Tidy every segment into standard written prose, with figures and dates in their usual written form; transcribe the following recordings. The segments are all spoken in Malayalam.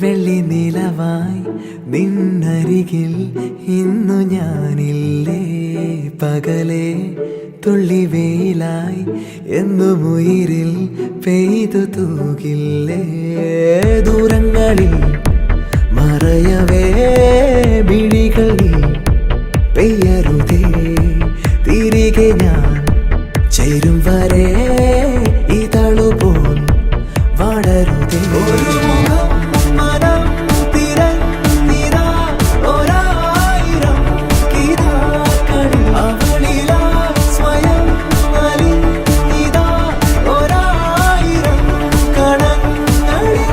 വെള്ളി നിലവായി നിന്നരികിൽ ഇന്നു ഞാനില്ലേ. പകലേ തുള്ളി വെയിലായി എന്നും ഉയിരിൽ പെയ്തു തൂകില്ലേ. ദൂരങ്ങളിൽ മറയവേ മിഴികളിൽ പെയ്യരുതേ. തിരികെ ഞാൻ ചേരും വരെ ഇതളുപോൽ വളരുതേ. ഒരു മുഖം മനം തിരഞ്ഞിതാ ഒരായിരം കിതാക്കളിൽ അവളിലാ സ്വയം അലിഞ്ഞിതാ ഒരായിരം കണങ്ങളിൽ.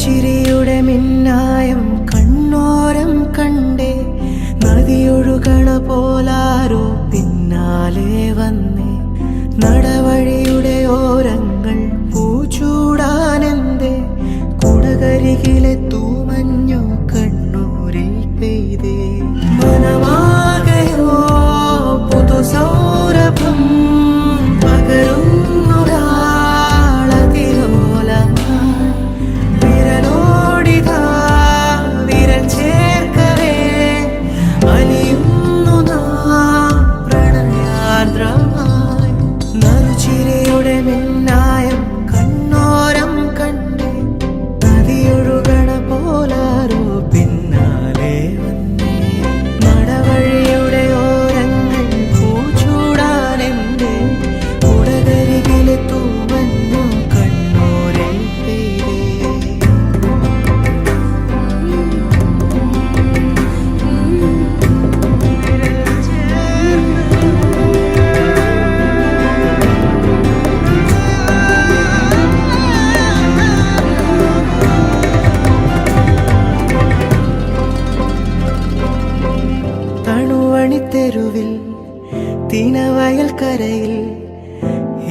ചിരിയുടെ മിന്നായം കണ്ണോരം കണ്ടേ. നദിയൊഴുകണ പോലാരോ പിന്നാലെ വന്നേ. നടവഴിയുടെ ഓരങ്ങൾ പൂച്ചൂടാനെന്തേ. കുടകരികിലെ തൂമഞ്ഞോ കണ്ണൂരിൽ പെയ്തേ. മനമാകയോ പുതുസൗരഭം തെരുവിൽ തിനവയൽ കരയിൽ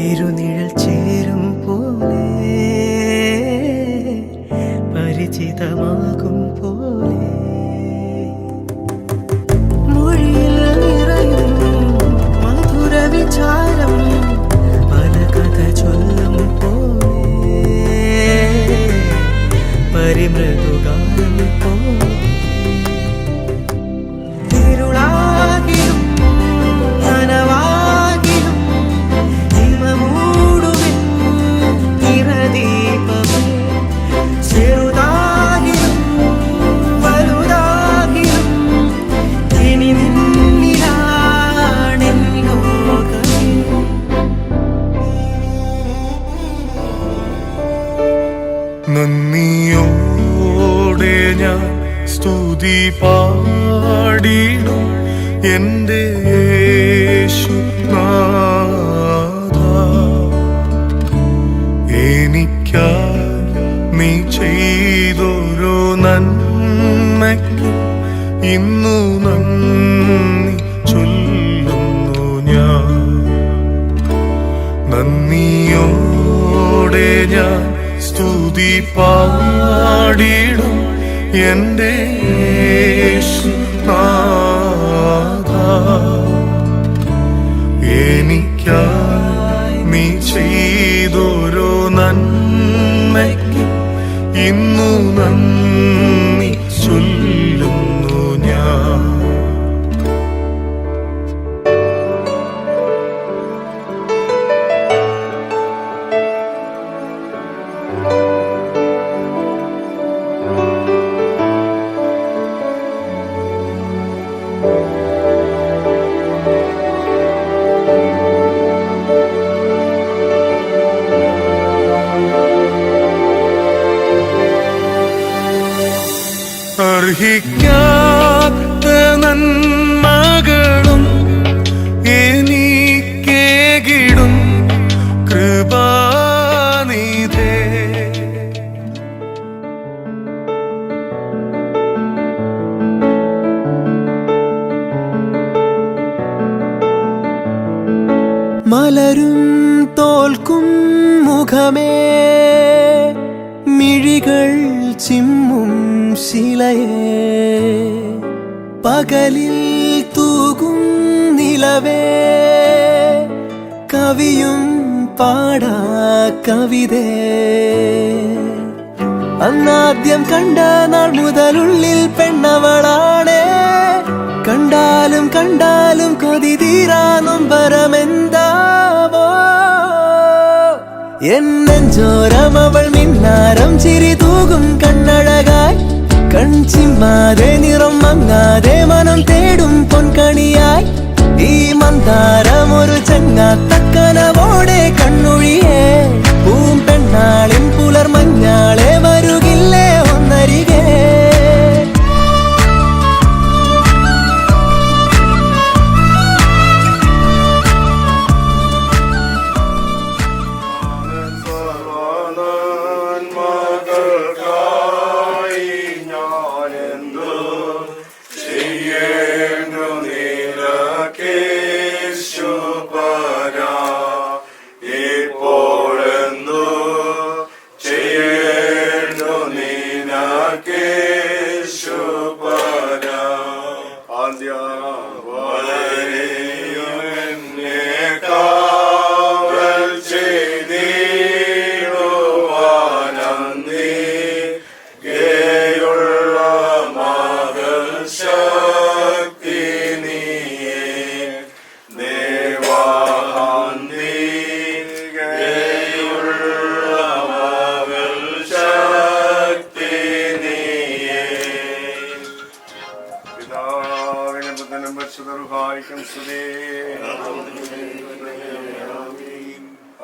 ഇരുനിഴൽ ചേരും പോലെ പരിചിതമാകും പോലെ മൊഴിയിൽ നിറയും മധുര വിചാരം പല കഥ ചൊല്ലും പോലെ പരിമൃദുഗാനം പോലെ നന്ദിയോടെ ഞാൻ സ്തുതി പാടിടും എൻ്റെ യേശുനാഥ. എനിക്കായി നീ ചെയ്തൊരു നന്മയ്ക്ക് ഇന്നു നന്ദി ചൊല്ലുന്നു ഞാൻ. നന്ദിയോടെ ഞാൻ സ്തുതി പാടിടും എൻ്റെ യേശുനാഥ. എനിക്കായി നീ ചെയ്തൊരു നന്മയ്ക്ക് ഇന്നു നന്ദി ചൊല്ലുന്നു ഞാൻ. അർഹിക്കാത്ത നന്മകളും എനിക്കേകിടും കൃപ നിറമേ മിഴികൾ ചിമ്മും ശിലയേ പകലിൽ തൂകും നിലവേ കവിയും പാടാ കവിതേ അന്നാദ്യം കണ്ട നാൾ മുതലുള്ളിൽ പെണ്ണവളാണേ കണ്ടാലും കണ്ടാലും കൊതി തീരാ നൊമ്പരമെന്താവോ എന്നെഞ്ചോരം അവൾ മിന്നാരം ചിരി തൂകും കണ്ണഴകായി കൺചിമ്മാതെ നിറം മങ്ങാതെ മനം തേടും പൊൻകണിയായി ഈ മന്ദാരം ഒരു ചങ്ങാത്തക്കനവോടെ കണ്ണൊഴിയേ പൂം പെണ്ണാളിൻ പുലർമഞ്ഞാളെ വരുകില്ലേ ഒന്നരികെ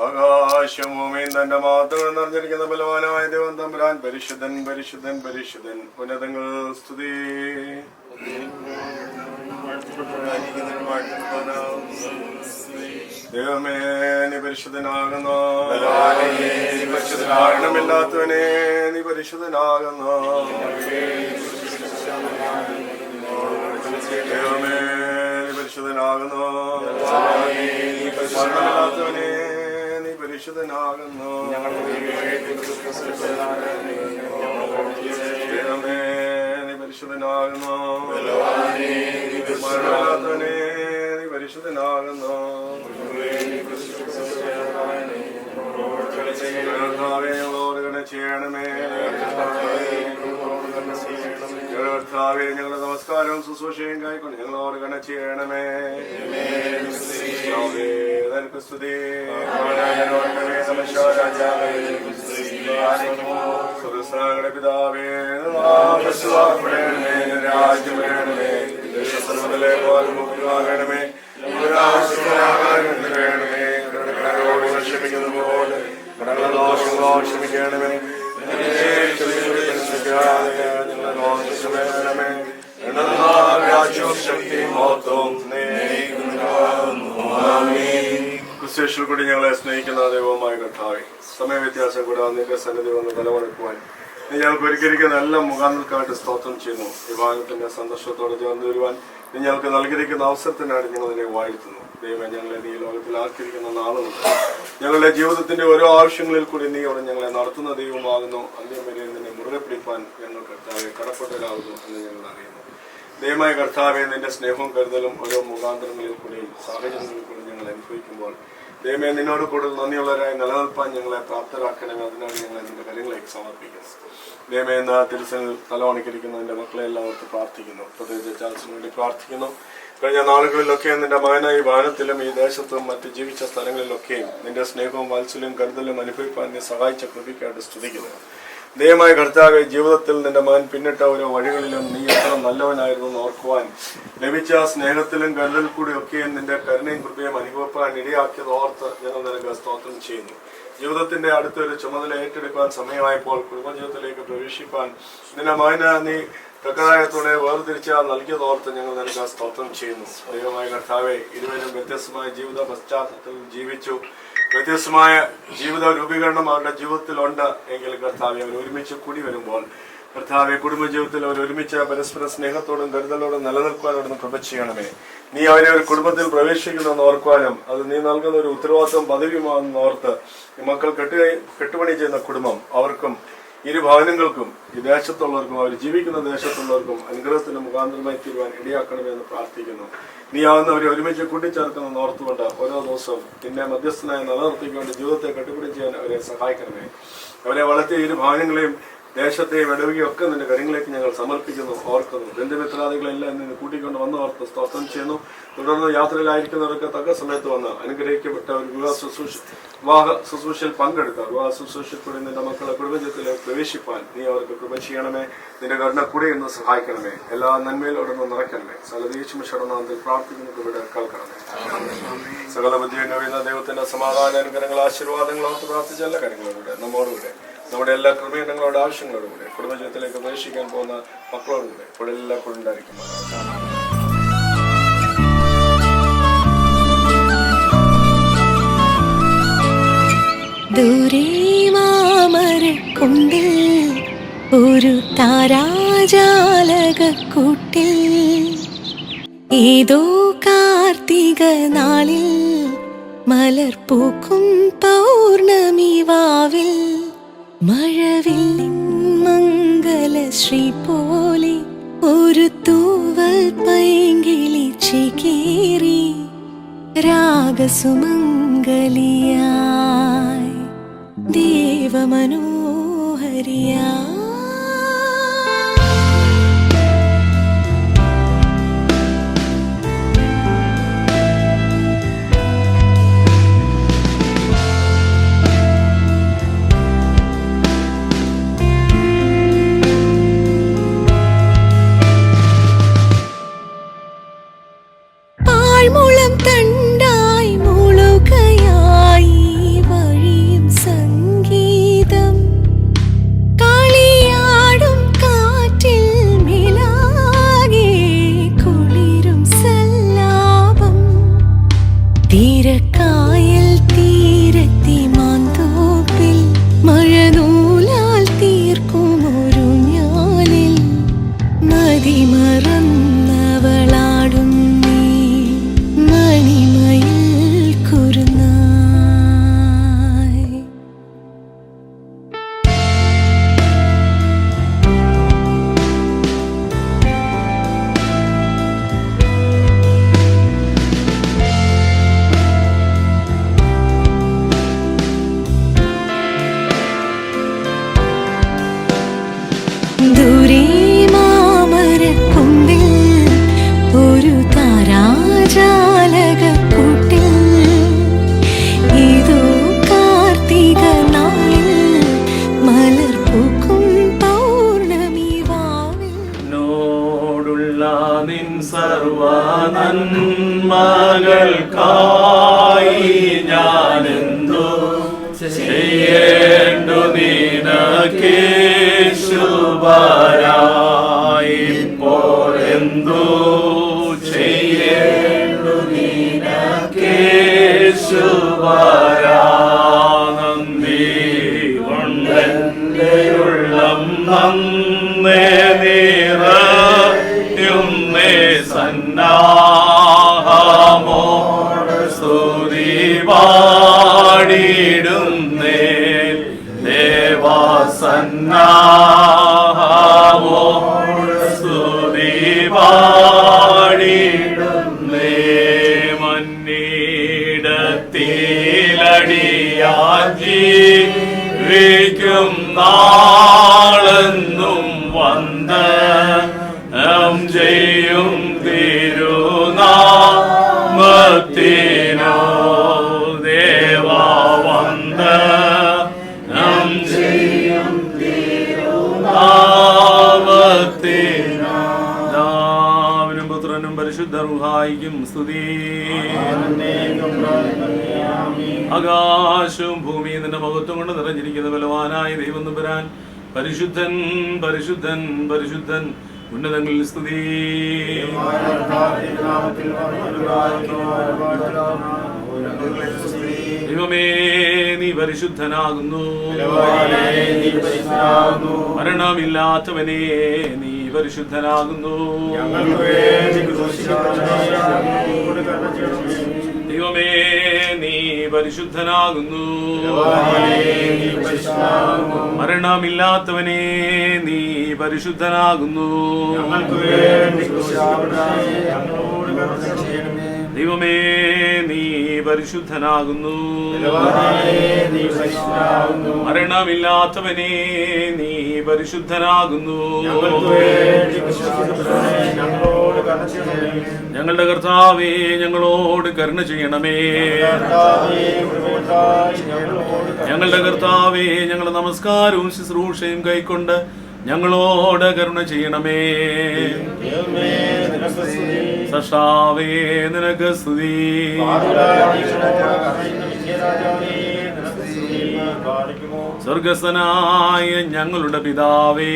ആകാശഭൂമിയും തന്റെ മാത്രം നിറഞ്ഞിരിക്കുന്ന ബലവാനായ ദൈവം തമ്പുരാൻ പരിശുദ്ധൻ പരിശുദ്ധൻ പരിശുദ്ധൻ ഉന്നതങ്ങൾ സ്തുതി ദൈവമേ നീ പരിശുദ്ധനാകുന്നു മരണമില്ലാത്തവനെ നീ പരിശുദ്ധനാകുന്നു ദൈവമേ നീ പരിശുദ്ധനാകുന്നു മരണമില്ലാത്തവനെ നീ പരിശുദ്ധനാകുന്നു ദൈവമേ നീ പരിശുദ്ധനാകുന്നു മരണമില്ലാത്തവനെ നീ പരിശുദ്ധനാകുന്നു ചെയ്യണമേ കർത്താവേ ഞങ്ങളുടെ നമസ്കാരവും ശുശ്രൂഷയും കൈക്കൊണ്ട് ഞങ്ങളോട് കണ ചെയ്യണമേ സ്തുതി പിതാവേ രാജ്യം വേണമേ പോലെ വേണമേ ക്ഷമിക്കുന്ന പോലെ ക്ഷമിക്കണമേ രാജ്യവും ശക്തിയും മഹത്വവും ക്രിസ്തുയേശുവിൽ കൂടി ഞങ്ങളെ സ്നേഹിക്കുന്ന ദൈവമായ കർത്താവേ സമയവ്യത്യാസം കൂടാതെ നിന്റെ സന്നിധി വന്ന് ബലമെടുക്കുവാൻ നീ ഞങ്ങൾക്ക് ഒരുക്കിയിരിക്കുന്ന എല്ലാ മുഖാന്തൽക്കായിട്ട് സ്തോത്രം ചെയ്യുന്നു ഈ ഭാഗത്തിന്റെ സന്തോഷത്തോടെ ചേർന്ന് വരുവാൻ നീ ഞങ്ങൾക്ക് നൽകിയിരിക്കുന്ന അവസരത്തിനാണ് ഞങ്ങൾ നിന്നെ വാഴ്ത്തുന്നു ദൈവം ഞങ്ങളെ നീ ലോകത്തിൽ ആക്കിയിരിക്കുന്ന നാളുമുണ്ട് ഞങ്ങളുടെ ജീവിതത്തിന്റെ ഓരോ ആവശ്യങ്ങളിൽ കൂടി നീ അവിടെ ഞങ്ങളെ നടത്തുന്ന ദൈവമാകുന്നു അന്ത്യം വരെ നിന്നെ മുറുകെ പിടിപ്പാൻ ഞങ്ങൾ കർത്താവെ കടപ്പെട്ടവരാകുന്നു എന്ന് ഞങ്ങൾ അറിയുന്നു ദൈവമായ കർത്താവെ നിന്റെ സ്നേഹവും കരുതലും ഓരോ മുഖാന്തരങ്ങളിൽ കൂടിയും സാഹചര്യങ്ങളിൽ കൂടി ഞങ്ങൾ അനുഭവിക്കുമ്പോൾ ദൈവമേ നിന്നോട് കൂടുതൽ നന്ദിയുള്ളവരായി നിലനിൽപ്പാൻ ഞങ്ങളെ പ്രാപ്തരാക്കണമേ അതിനാണ് ഞങ്ങളെ നിന്റെ കാര്യങ്ങളിലേക്ക് സമർപ്പിക്കുന്നത് ദൈവമേ എന്ന തിരുസൽ തലവണക്കിരിക്കുന്ന നിന്റെ മക്കളെ എല്ലാവർക്കും പ്രാർത്ഥിക്കുന്നു പ്രത്യേകിച്ച് ചാൾസിന് വേണ്ടി പ്രാർത്ഥിക്കുന്നു കഴിഞ്ഞ നാളുകളിലൊക്കെ നിന്റെ മകനായി വാനത്തിലും ഈ ദേശത്തും മറ്റ് ജീവിച്ച സ്ഥലങ്ങളിലൊക്കെയും നിന്റെ സ്നേഹവും വാത്സല്യവും കരുതലും അനുഭവിപ്പാൻ നീ സഹായിച്ച കൃപയ്ക്കായിട്ട് സ്തുതിക്കുന്നു ദൈവമായ കർത്താവെ ജീവിതത്തിൽ നിന്റെ മകൻ പിന്നിട്ട ഓരോ വഴികളിലും നീ എത്ര നല്ലവനായിരുന്നു ഓർക്കുവാൻ ലഭിച്ച സ്നേഹത്തിലും കരുതൽ കൂടി ഒക്കെയും നിന്റെ കരുണയും കൃപയും അനുഭവപ്പെടാൻ ഇടയാക്കിയത് ഓർത്ത് ഞങ്ങൾ നിനക്ക് സ്തോത്രം ചെയ്യുന്നു ജീവിതത്തിന്റെ അടുത്തൊരു ചുമതല ഏറ്റെടുക്കാൻ സമയമായപ്പോൾ കുടുംബജീവിതത്തിലേക്ക് പ്രവേശിപ്പാൻ നിന്റെ മകന് നീ തക്കതായത്തോടെ വേർതിരിച്ച നൽകിയതോർത്ത് ഞങ്ങൾ നിനക്ക് സ്തോത്രം ചെയ്യുന്നു ദൈവമായ കർത്താവെ ഇരുവരും വ്യത്യസ്തമായ ജീവിത പശ്ചാത്തലത്തിൽ ജീവിച്ചു വ്യത്യസ്തമായ ജീവിത രൂപീകരണം അവരുടെ ജീവിതത്തിലുണ്ട് എങ്കിൽ കർത്താവെ അവർ ഒരുമിച്ച് കൂടി വരുമ്പോൾ കർത്താവെ കുടുംബജീവിതത്തിൽ അവർ ഒരുമിച്ച് പരസ്പര സ്നേഹത്തോടും കരുതലോടും നിലനിൽക്കുവാനോടൊന്ന് കൃപ ചെയ്യണമേ. നീ അവരെ ഒരു കുടുംബത്തിൽ പ്രവേശിക്കണമെന്ന് ഓർക്കുവാനും അത് നീ നൽകുന്ന ഒരു ഉത്തരവാദിത്വം പദവിയുമാണെന്ന് ഓർത്ത് ഈ മക്കൾ കെട്ടുപണി ചെയ്യുന്ന കുടുംബം അവർക്കും ഇരു ഭവനങ്ങൾക്കും ഈ ദേശത്തുള്ളവർക്കും അവർ ജീവിക്കുന്ന ദേശത്തുള്ളവർക്കും അനുഗ്രഹത്തിന്റെ മുഖാന്തരമായി തീരുവാൻ ഇടയാക്കണമെന്ന് പ്രാർത്ഥിക്കുന്നു. നീ ആവുന്നവരെ ഒരുമിച്ച് കൂട്ടിച്ചേർക്കുന്ന ഓർത്തുകൊണ്ട് ഓരോ ദിവസവും നിന്നെ മധ്യസ്ഥനായി നിലനിർത്തിക്കൊണ്ട് ജീവിതത്തെ കെട്ടുപിടി ചെയ്യാൻ അവരെ സഹായിക്കണമേ. അവരെ വളർത്തിയ ഇരു ഭവനങ്ങളെയും ദേശത്തെയും ഇടവകയും ഒക്കെ നിന്റെ കാര്യങ്ങളിലേക്ക് ഞങ്ങൾ സമർപ്പിക്കുന്നു, ഓർക്കുന്നു. ബന്ധുമിത്രാദികളെല്ലാം നിന്ന് കൂട്ടിക്കൊണ്ട് വന്ന് ഓർത്ത് സ്തോത്രം ചെയ്യുന്നു. തുടർന്ന് യാത്രയിലായിരിക്കുന്നവർക്ക് തക്ക സമയത്ത് വന്ന് അനുഗ്രഹിക്കപ്പെട്ട ഒരു വിവാഹ ശുശ്രൂഷയിൽ പങ്കെടുക്കുക. വിവാഹ ശുശ്രൂഷയിൽ കൂടി നിന്റെ മക്കളെ കുടുംബജീവിതത്തിലേക്ക് പ്രവേശിപ്പാൻ നീ അവർക്ക് കൃപ ചെയ്യണമേ. നിന്റെ കരുണ കൂടെ എന്ന് സഹായിക്കണമേ. എല്ലാ നന്മയിലോടൊന്ന് നിറയ്ക്കണമേ. സകലദേശിമിഷടനാഥിൽ പ്രാർത്ഥിക്കുന്ന ഇവിടെ കേൾക്കണമേ. സകല ബുദ്ധിയും കഴിയുന്ന ദൈവത്തിന്റെ സമാധാന അനുഗ്രഹങ്ങൾ ആശീർവാദങ്ങളോർത്ത് പ്രാർത്ഥിച്ച എല്ലാ കാര്യങ്ങളോടുകൂടെ നമ്മോടുകൂടെ നമ്മുടെ എല്ലാ ക്രമീകരണങ്ങളുടെ ആവശ്യങ്ങളോടുകൂടെ കുടുംബജീവിതത്തിലേക്ക് പ്രവേശിക്കാൻ പോകുന്ന മക്കളോടുകൂടെ ഇവിടെ എല്ലായ്പ്പോഴും ഉണ്ടായിരിക്കും. ദൂരെ മാമരക്കൊണ്ടിൽ ഒരു താരാജാലകക്കൂട്ടിൽ ഏതോ കാർത്തിക നാളിൽ മലർപ്പൂക്കും പൗർണമി വാവിൽ മഴവില്ലിൻ മംഗലശ്രീ പോലെ ഒരു തൂവൽ പൈങ്കിളി ചേക്കേറി രാഗസുമംഗലിയായി ദേവമനോഹരിയായി. മുളം തണ്ടായി മുളുകയായി വഴിയും സംഗീതം കളിയാടും കാറ്റിൽ മിലാകെ കുളിരും സല്ലാപം തീരക്കായൽ തീരത്തി മാന്തോപ്പിൽ മഴനൂലാൽ തീർക്കും ഒരു ഞാലിൽ മതിമറന്നവളാടും ദൂരെ മാമരക്കൊമ്പിൽ ഒരു താരാജാലകക്കൂട്ടിൽ ഏതോ കാർത്തിക നാളിൽ മലർപ്പൂക്കും പൗർണമി വാവിൽ നോടുള്ള നിൻ സർവ നന്മകൾക്കായി ഞാനെന്തോ ചെയ്യേണ്ടു നിനക്കേശുപരായി ഇപ്പോഴെന്തോ ചെയ്യേണ്ടു നിനക്കേശുപരാ നന്ദി കൊണ്ടെന്റെ ഉള്ളം നന്നേ നിറയുന്നേ സന്നാഹമോട് സ്തുതി പാടിടുന്നേ ദേവസന്നാഹമോട് സ്തുതി പാടിടുന്നേ മന്നീടത്തിലടിയാൻ ജീവിക്കും നാളെന്നും വന്ദനം ചെയ്യും തിരുനാമത്തിനോ ദേവാ വന്ദനം ചെയ്യും തിരുനാമത്തിനോ. പിതാവിനും പുത്രനും പരിശുദ്ധ റൂഹായിക്കും സ്തുതി. ആകാശവും ഭൂമിയും നിന്റെ മഹത്വം കൊണ്ട് നിറഞ്ഞിരിക്കുന്ന ബലവാനായ ദൈവം തമ്പുരാൻ പരിശുദ്ധൻ പരിശുദ്ധൻ പരിശുദ്ധൻ ഉന്നതങ്ങളിൽ സ്തുതി. ദൈവമേ നീ പരിശുദ്ധനാകുന്നു. മരണമില്ലാത്തവനേ നീ പരിശുദ്ധനാകുന്നു. ദൈവമേ നീ പരിശുദ്ധനാകുന്നു. മരണമില്ലാത്തവനേ നീ പരിശുദ്ധനാകുന്നു. ദൈവമേ നീ പരിശുദ്ധനാകുന്നു. മരണമില്ലാത്തവനേ നീ പരിശുദ്ധനാകുന്നു. ഞങ്ങളുടെ കർത്താവേ ഞങ്ങളോട് കരുണ ചെയ്യണമേ. ഞങ്ങളുടെ കർത്താവേ ഞങ്ങളുടെ നമസ്കാരവും ശുശ്രൂഷയും കൈക്കൊണ്ട് ഞങ്ങളോട് കരുണ ചെയ്യണമേ. സൃഷ്ടാവേ നിനക്ക് സ്തുതി. സ്വർഗസ്ഥനായ ഞങ്ങളുടെ പിതാവേ,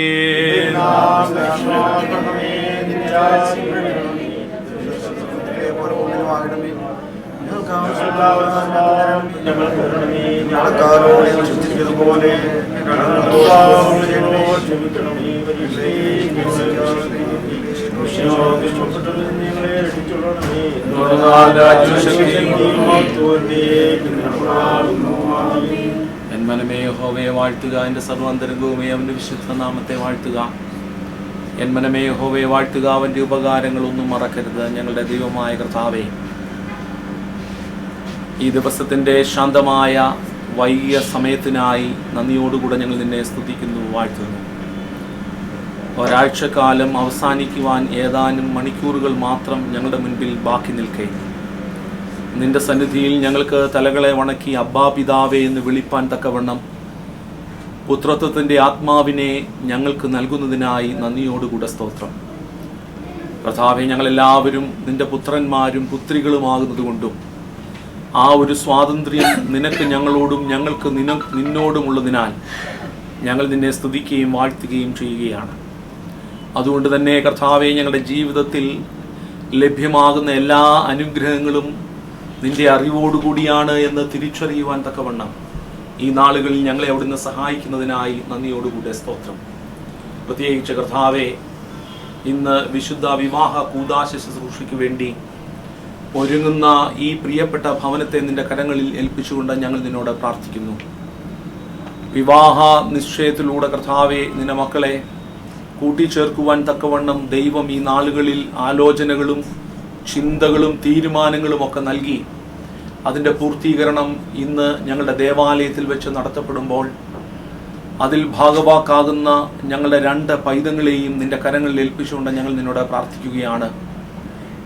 എന്മനമേ യഹോവയെ വാഴ്ത്തുക, എൻ്റെ സർവാന്തരംഗവുമേ അവൻ്റെ വിശുദ്ധ നാമത്തെ വാഴ്ത്തുക. എന്മനമേ യഹോവയെ വാഴ്ത്തുക, അവൻ്റെ ഉപകാരങ്ങളൊന്നും മറക്കരുത്. ഞങ്ങളുടെ ദൈവമായ കർത്താവേ, ഈ ദിവസത്തിൻ്റെ ശാന്തമായ വൈകിയ സമയത്തിനായി നന്ദിയോടുകൂടെ ഞങ്ങൾ നിന്നെ സ്തുതിക്കുന്നു, വാഴ്ത്തുന്നു. ഒരാഴ്ചക്കാലം അവസാനിക്കുവാൻ ഏതാനും മണിക്കൂറുകൾ മാത്രം ഞങ്ങളുടെ മുൻപിൽ ബാക്കി നിൽക്കേ, നിന്റെ സന്നിധിയിൽ ഞങ്ങൾക്ക് തലകളെ വണക്കി അബ്ബാ പിതാവേ എന്ന് വിളിപ്പാൻ തക്കവണ്ണം പുത്രത്വത്തിൻ്റെ ആത്മാവിനെ ഞങ്ങൾക്ക് നൽകുന്നതിനായി നന്ദിയോടുകൂടെ സ്തോത്രം. കർത്താവേ, ഞങ്ങളെല്ലാവരും നിന്റെ പുത്രന്മാരും പുത്രികളുമാകുന്നതുകൊണ്ടും ആ ഒരു സ്വാതന്ത്ര്യം നിനക്ക് ഞങ്ങളോടും ഞങ്ങൾക്ക് നിന്നോടുമുള്ളതിനാൽ ഞങ്ങൾ നിന്നെ സ്തുതിക്കുകയും വാഴ്ത്തുകയും ചെയ്യുകയാണ്. അതുകൊണ്ട് തന്നെ കർത്താവേ, ഞങ്ങളുടെ ജീവിതത്തിൽ ലഭ്യമാകുന്ന എല്ലാ അനുഗ്രഹങ്ങളും നിന്റെ അറിവോടുകൂടിയാണ് എന്ന് തിരിച്ചറിയുവാൻ തക്കവണ്ണം ഈ നാളുകളിൽ ഞങ്ങളെ അവിടുന്ന് സഹായിക്കുന്നതിനായി നന്ദിയോടുകൂടെ സ്തോത്രം. പ്രത്യേകിച്ച് കർത്താവേ, ഇന്ന് വിശുദ്ധ വിവാഹ കൂദാശ ശുശ്രൂഷയ്ക്ക് വേണ്ടി ഒരുങ്ങുന്ന ഈ പ്രിയപ്പെട്ട ഭവനത്തെ നിന്റെ കരങ്ങളിൽ ഏൽപ്പിച്ചുകൊണ്ട് ഞങ്ങൾ നിന്നോട് പ്രാർത്ഥിക്കുന്നു. വിവാഹ നിശ്ചയത്തിലൂടെ കർത്താവെ നിന്റെ മക്കളെ കൂട്ടിച്ചേർക്കുവാൻ തക്കവണ്ണം ദൈവം ഈ നാളുകളിൽ ആലോചനകളും ചിന്തകളും തീരുമാനങ്ങളും ഒക്കെ നൽകി അതിൻ്റെ പൂർത്തീകരണം ഇന്ന് ഞങ്ങളുടെ ദേവാലയത്തിൽ വെച്ച് നടത്തപ്പെടുമ്പോൾ അതിൽ ഭാഗവാക്കാകുന്ന ഞങ്ങളുടെ 2 പൈതങ്ങളെയും നിന്റെ കരങ്ങളിൽ ഏൽപ്പിച്ചുകൊണ്ട് ഞങ്ങൾ നിന്നോട് പ്രാർത്ഥിക്കുകയാണ്.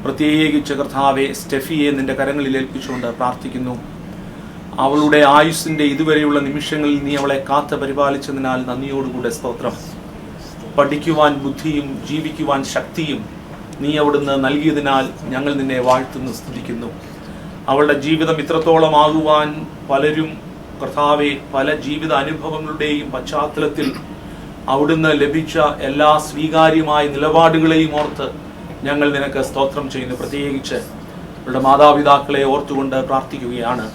പ്രത്യേകിച്ച് കർത്താവെ, സ്റ്റെഫിയെ നിന്റെ കരങ്ങളിൽ ഏൽപ്പിച്ചുകൊണ്ട് പ്രാർത്ഥിക്കുന്നു. അവളുടെ ആയുസ്സിൻ്റെ ഇതുവരെയുള്ള നിമിഷങ്ങളിൽ നീ അവളെ കാത്ത് പരിപാലിച്ചതിനാൽ നന്ദിയോടുകൂടെ സ്തോത്രം. പഠിക്കുവാൻ ബുദ്ധിയും ജീവിക്കുവാൻ ശക്തിയും നീ അവിടുന്ന് നൽകിയതിനാൽ ഞങ്ങൾ നിന്നെ വാഴ്ത്തുന്നു, സ്തുതിക്കുന്നു. അവളുടെ ജീവിതം ഇത്രത്തോളം ആകുവാൻ പലരും കർത്താവെ പല ജീവിത അനുഭവങ്ങളുടെയും പശ്ചാത്തലത്തിൽ അവിടുന്ന് ലഭിച്ച എല്ലാ സ്വീകാര്യമായ നിലപാടുകളെയും ഓർത്ത് ഞങ്ങൾ നിനക്ക് സ്തോത്രം ചെയ്യുന്നു. പ്രത്യേകിച്ച് അവരുടെ മാതാപിതാക്കളെ ഓർത്തുകൊണ്ട് പ്രാർത്ഥിക്കുകയാണ്.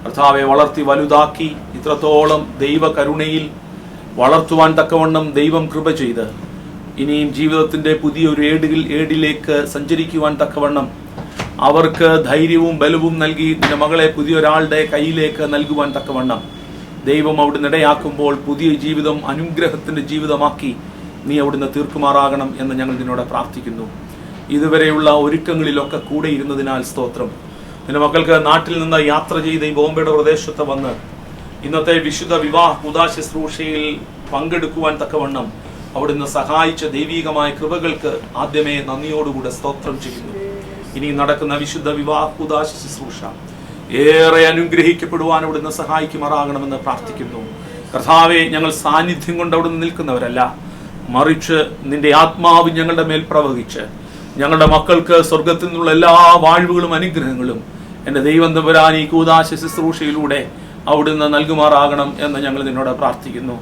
കർത്താവെ, വളർത്തി വലുതാക്കി ഇത്രത്തോളം ദൈവകരുണയിൽ വളർത്തുവാൻ തക്കവണ്ണം ദൈവം കൃപ ചെയ്ത് ഇനിയും ജീവിതത്തിൻ്റെ പുതിയൊരു ഏടിലേക്ക് സഞ്ചരിക്കുവാൻ തക്കവണ്ണം അവർക്ക് ധൈര്യവും ബലവും നൽകി നിന്റെ മകളെ പുതിയൊരാളുടെ കയ്യിലേക്ക് നൽകുവാൻ തക്കവണ്ണം ദൈവം അവിടുന്ന് ഇടയാക്കുമ്പോൾ പുതിയ ജീവിതം അനുഗ്രഹത്തിൻ്റെ ജീവിതമാക്കി നീ അവിടുന്ന് തീർക്കുമാറാകണം എന്ന് ഞങ്ങൾ നിന്നോട് പ്രാർത്ഥിക്കുന്നു. ഇതുവരെയുള്ള ഒരുക്കങ്ങളിലൊക്കെ കൂടെ ഇരുന്നതിനാൽ സ്തോത്രം. നിന്റെ മക്കൾക്ക് നാട്ടിൽ നിന്ന് യാത്ര ചെയ്ത് ഈ ബോംബെയുടെ പ്രദേശത്ത് വന്ന് ഇന്നത്തെ വിശുദ്ധ വിവാഹ കൂദാശ ശുശ്രൂഷയിൽ പങ്കെടുക്കുവാൻ തക്കവണ്ണം അവിടുന്ന് സഹായിച്ച ദൈവികമായ കൃപകൾക്ക് ആദ്യമേ നന്ദിയോടുകൂടെ സ്തോത്രം ചെയ്യുന്നു. ഇനി നടക്കുന്ന വിശുദ്ധ വിവാഹ കൂദാശ ശുശ്രൂഷ ഏറെ അനുഗ്രഹിക്കപ്പെടുവാൻ അവിടുന്ന് സഹായിക്കുമാറാകണമെന്ന് പ്രാർത്ഥിക്കുന്നു. കർത്താവെ, ഞങ്ങൾ സാന്നിധ്യം കൊണ്ട് അവിടുന്ന് നിൽക്കുന്നവരല്ല, മറിച്ച് നിന്റെ ആത്മാവ് ഞങ്ങളുടെ മേൽ പ്രവഹിച്ച് ഞങ്ങളുടെ മക്കൾക്ക് സ്വർഗത്തിൽ നിന്നുള്ള എല്ലാ വാഴ്വുകളും അനുഗ്രഹങ്ങളും എൻ്റെ ദൈവം തമ്പുരാൻ ഈ കൂദാശ ശുശ്രൂഷയിലൂടെ അവിടുന്ന് നൽകുമാറാകണം എന്ന് ഞങ്ങൾ നിന്നോട് പ്രാർത്ഥിക്കുന്നു.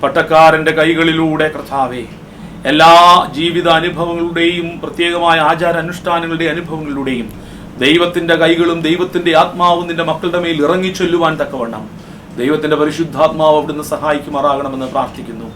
പട്ടക്കാരൻ്റെ കൈകളിലൂടെ കർത്താവെ എല്ലാ ജീവിത അനുഭവങ്ങളുടെയും പ്രത്യേകമായ ആചാര അനുഷ്ഠാനങ്ങളുടെ അനുഭവങ്ങളിലൂടെയും ദൈവത്തിന്റെ കൈകളും ദൈവത്തിന്റെ ആത്മാവും നിന്റെ മക്കളുടെ മേൽ ഇറങ്ങി ചൊല്ലുവാൻ തക്കവണ്ണം ദൈവത്തിന്റെ പരിശുദ്ധാത്മാവ് അവിടുന്ന് സഹായിക്കുമാറാകണമെന്ന് പ്രാർത്ഥിക്കുന്നു.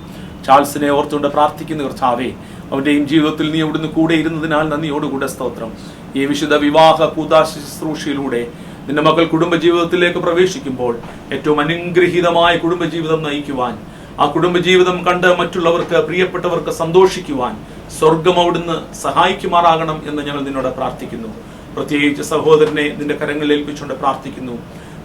ചാൾസിനെ ഓർത്തുകൊണ്ട് പ്രാർത്ഥിക്കുന്ന കർത്താവേ, അവന്റെയും ജീവിതത്തിൽ നീ അവിടുന്ന് കൂടെ ഇരുന്നതിനാൽ നന്ദിയോടുകൂടെ സ്തോത്രം. ഈ വിശുദ്ധ വിവാഹ കൂദാശ ശുശ്രൂഷയിലൂടെ നിന്റെ മക്കൾ കുടുംബജീവിതത്തിലേക്ക് പ്രവേശിക്കുമ്പോൾ ഏറ്റവും അനുഗ്രഹീതമായ കുടുംബജീവിതം നയിക്കുവാൻ, ആ കുടുംബജീവിതം കണ്ട് മറ്റുള്ളവർക്ക്, പ്രിയപ്പെട്ടവർക്ക് സന്തോഷിക്കുവാൻ സ്വർഗം അവിടുന്ന് സഹായിക്കുമാറാകണം എന്ന് ഞങ്ങൾ നിന്നോട് പ്രാർത്ഥിക്കുന്നു. പ്രത്യേകിച്ച് സഹോദരനെ നിന്റെ കരങ്ങളിൽ ഏൽപ്പിച്ചുകൊണ്ട് പ്രാർത്ഥിക്കുന്നു.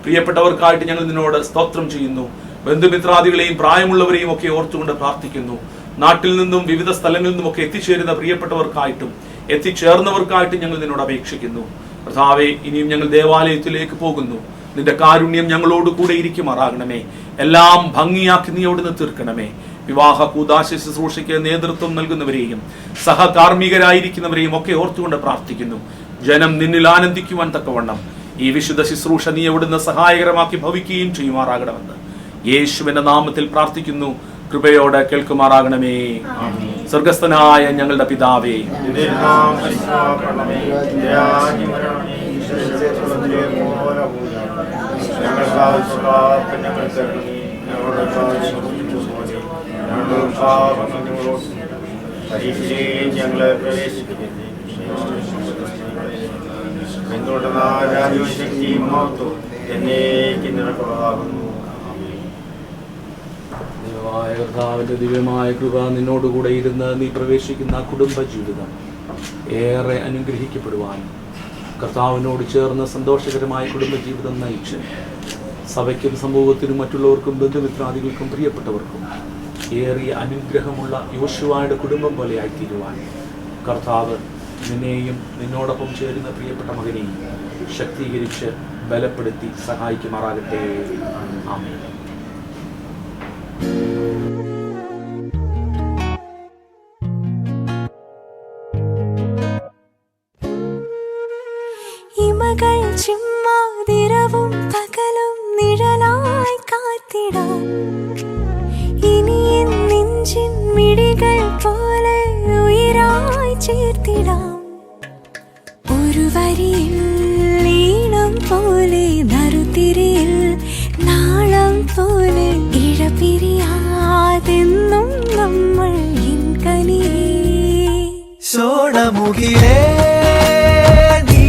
പ്രിയപ്പെട്ടവർക്കായിട്ട് ഞങ്ങൾ നിന്നോട് സ്തോത്രം ചെയ്യുന്നു. ബന്ധുമിത്രാദികളെയും പ്രായമുള്ളവരെയും ഒക്കെ ഓർത്തുകൊണ്ട് പ്രാർത്ഥിക്കുന്നു. നാട്ടിൽ നിന്നും വിവിധ സ്ഥലങ്ങളിൽ നിന്നുമൊക്കെ എത്തിച്ചേരുന്ന പ്രിയപ്പെട്ടവർക്കായിട്ടും എത്തിച്ചേർന്നവർക്കായിട്ടും ഞങ്ങൾ നിന്നോട് അപേക്ഷിക്കുന്നു. കർത്താവേ, ഇനിയും ഞങ്ങൾ ദേവാലയത്തിലേക്ക് പോകുന്നു. നിന്റെ കാരുണ്യം ഞങ്ങളോട് കൂടെ ഇരിക്കുമാറാകണമേ. എല്ലാം ഭംഗിയാക്കി നീ അവിടുന്ന് തീർക്കണമേ. വിവാഹ കൂദാശ ശുശ്രൂഷയ്ക്ക് നേതൃത്വം നൽകുന്നവരെയും സഹകാർമ്മികരായിരിക്കുന്നവരെയും ഒക്കെ ഓർത്തുകൊണ്ട് പ്രാർത്ഥിക്കുന്നു. ജനം നിന്നിൽ ആനന്ദിക്കുവാൻ തക്കവണ്ണം ഈ വിശുദ്ധ ശുശ്രൂഷ നീ അവിടുന്ന് സഹായകരമാക്കി ഭവിക്കുകയും ചെയ്യുമാറാകണമെന്ന് യേശുവിന്റെ നാമത്തിൽ പ്രാർത്ഥിക്കുന്നു. കൃപയോടെ കേൾക്കുമാറാകണമേ. സ്വർഗസ്ഥനായ ഞങ്ങളുടെ പിതാവേ, ഞങ്ങളെ പ്രവേശിപ്പിക്കുന്നു. ശക്തിയും മഹത്വവും എന്നേക്കും നിനക്കുള്ളതാകുന്നു. ദൈവമായ കർത്താവിന്റെ ദിവ്യമായ കൃപ നിന്നോടുകൂടെ ഇരുന്ന് നീ പ്രവേശിക്കുന്ന കുടുംബ ജീവിതം ഏറെ അനുഗ്രഹിക്കപ്പെടുവാൻ, കർത്താവിനോട് ചേർന്ന് സന്തോഷകരമായ കുടുംബജീവിതം നയിച്ച് സഭയ്ക്കും സമൂഹത്തിനും മറ്റുള്ളവർക്കും ബന്ധുമിത്രാദികൾക്കും പ്രിയപ്പെട്ടവർക്കും ഏറിയ അനുഗ്രഹമുള്ള യോശുവയുടെ കുടുംബം പോലെയായി തീരുവാൻ കർത്താവ് നിന്നെയും നിന്നോടൊപ്പം ചേരുന്ന പ്രിയപ്പെട്ട മകനെയും ശക്തീകരിച്ച് ബലപ്പെടുത്തി സഹായിക്കുമാറാകട്ടെ. ആമേൻ. ഇമകൾ ചിമ്മാതിരവും പകലും നിഴലായി കാത്തിടാം. ഇനി എൻ നെഞ്ചിൻ മിഴികൾ പോലെ ഉയരായി ചേർത്തിടാം. ഒരു വരിയിൽ ഈണം പോലെ നറുതിരിയിൽ നാളം പോലെ ഇഴപിരിയാതെന്നും നമ്മൾ എൻ കനിയേ. സോണമുഖിലേ നീ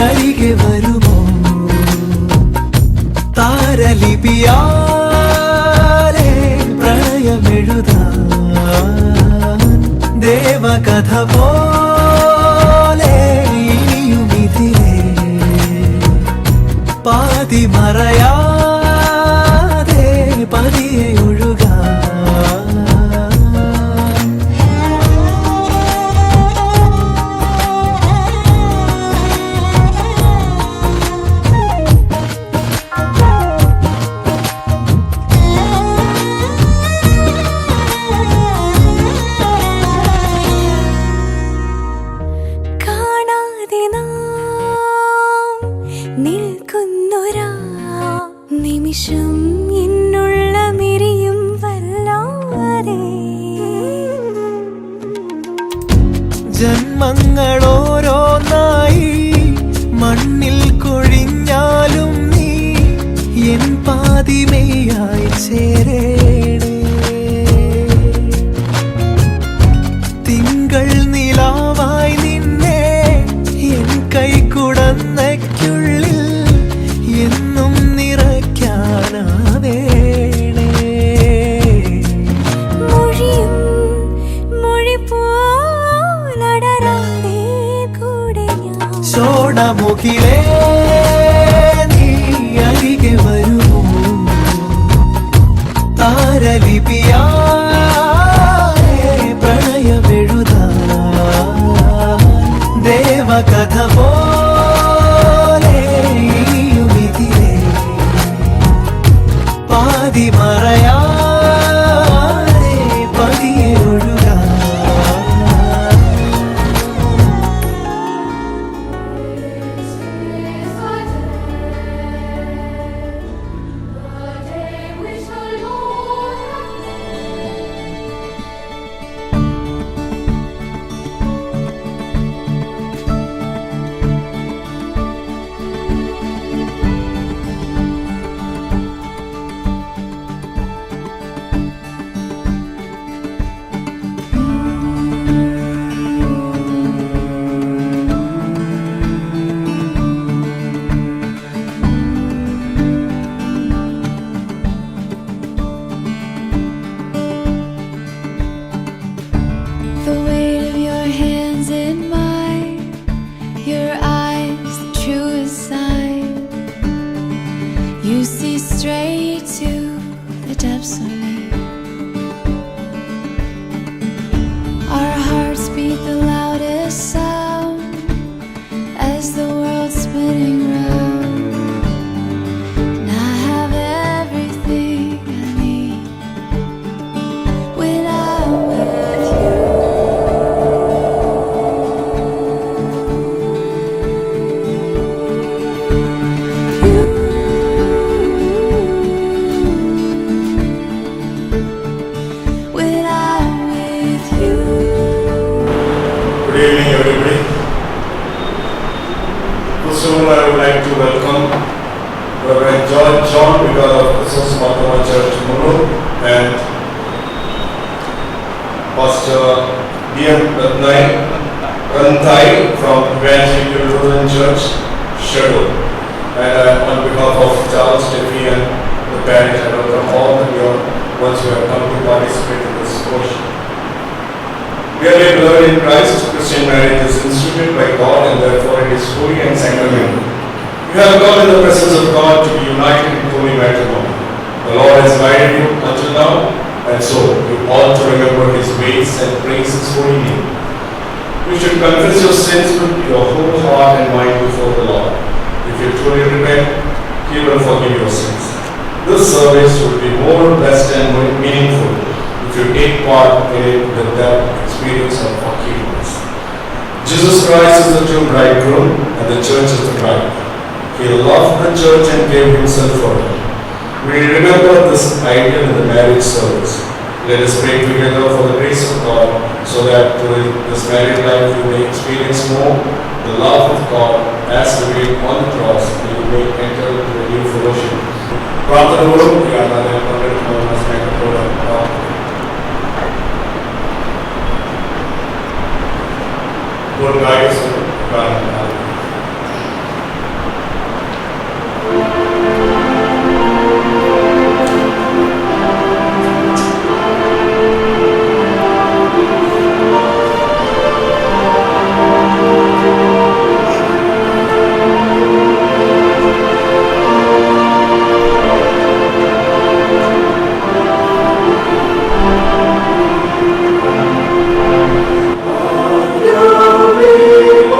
അരികെ വരുമോ? താരലിപിയാലേ പ്രണയമെഴുതാൻ ദേവകഥ പോലെ ഇനിയുമിതിലേ പാതി മറയാതെ പതിയെ ഒഴുകാൻ. നിമിഷം എന്നുള്ള മിരിയും വല്ലാതെ ജന്മങ്ങളോരോന്നായി മണ്ണിൽ കൊഴിഞ്ഞാലും നീ എൻ പാതിമയായി ചേരേണേ. തിങ്കൾ നിലാവായി നിന്നെ എൻ കൈക്കുടന്നയ്ക്കുള്ളിൽ എന്നും നിറയ്ക്കാനാവേണേ. മൊഴിയും മൊഴി പോലടരാതെ കൂടെ ഞാൻ. സോണമുഖിലേ നീ അരികെ വരുമോ? താരലിപിയാലേ പ്രണയമെഴുതാൻ ദേവകഥ പോലെ ഇനിയുമിതിലേ പാതി മറയാതെ പതിയെ ഒഴുകാൻ. welcome Reverend John Vicar of Christos Marthoma Church, Mulu, and Pastor D.M. Ranthai from Evangelical Lutheran Church, Shedul. And on behalf of Charles Steffi and the parish, I welcome all of you once you have come to participate in this worship. Dearly beloved in Christ, Christian marriage is instituted by God and therefore it is holy and sacramental. You have come in the presence of God to be united in holy matrimony. The Lord has guided you until now, and so you ought to remember His ways and praise His holy name. You should confess your sins with your whole heart and mind before the Lord. If you truly repent, He will forgive your sins. This service will be more blessed and more meaningful if you take part in it with that experience of forgiveness. Jesus Christ is the true bridegroom and the church is the bride. He loved the church and gave Himself for it. We remember this idea in the marriage service. Let us pray together for the grace of God so that through this married life we may experience more the love of God as revealed on the cross and we may enter into a new fellowship. പ്രാർത്ഥനകളും ഈ ആരാധന പങ്കെടുക്കുന്ന സ്നേഹത്തോടെ Lord, guide us in prayer. Amen.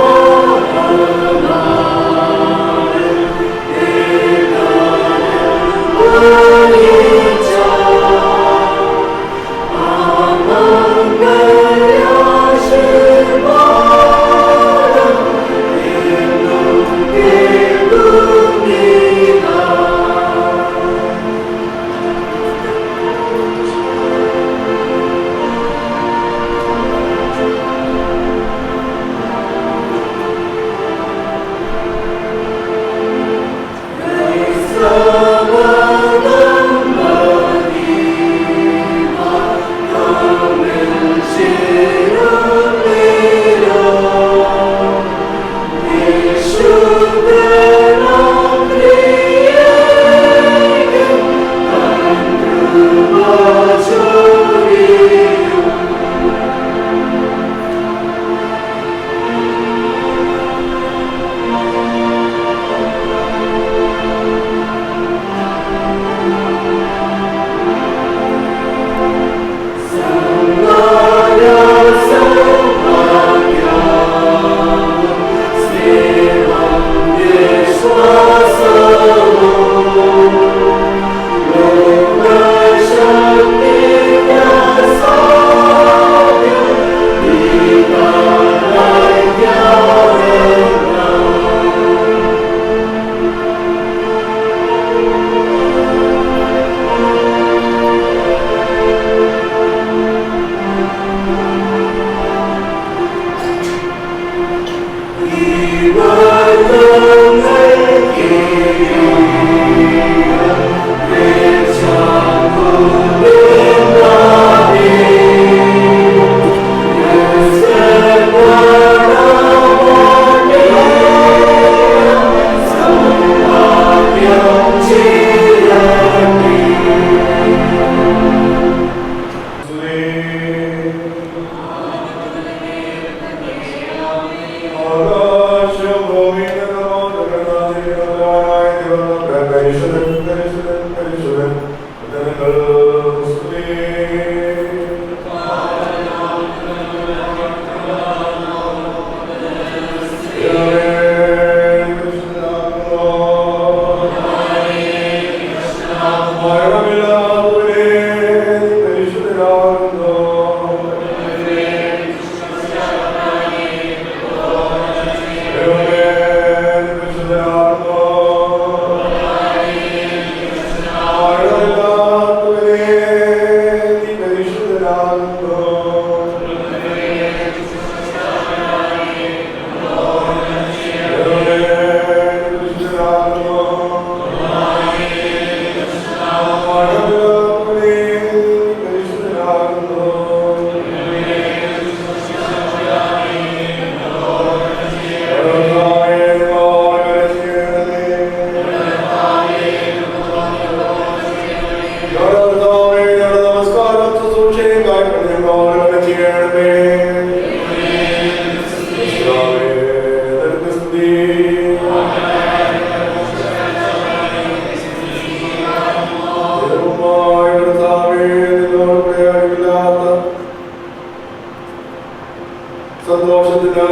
സന്തോഷത്തിന്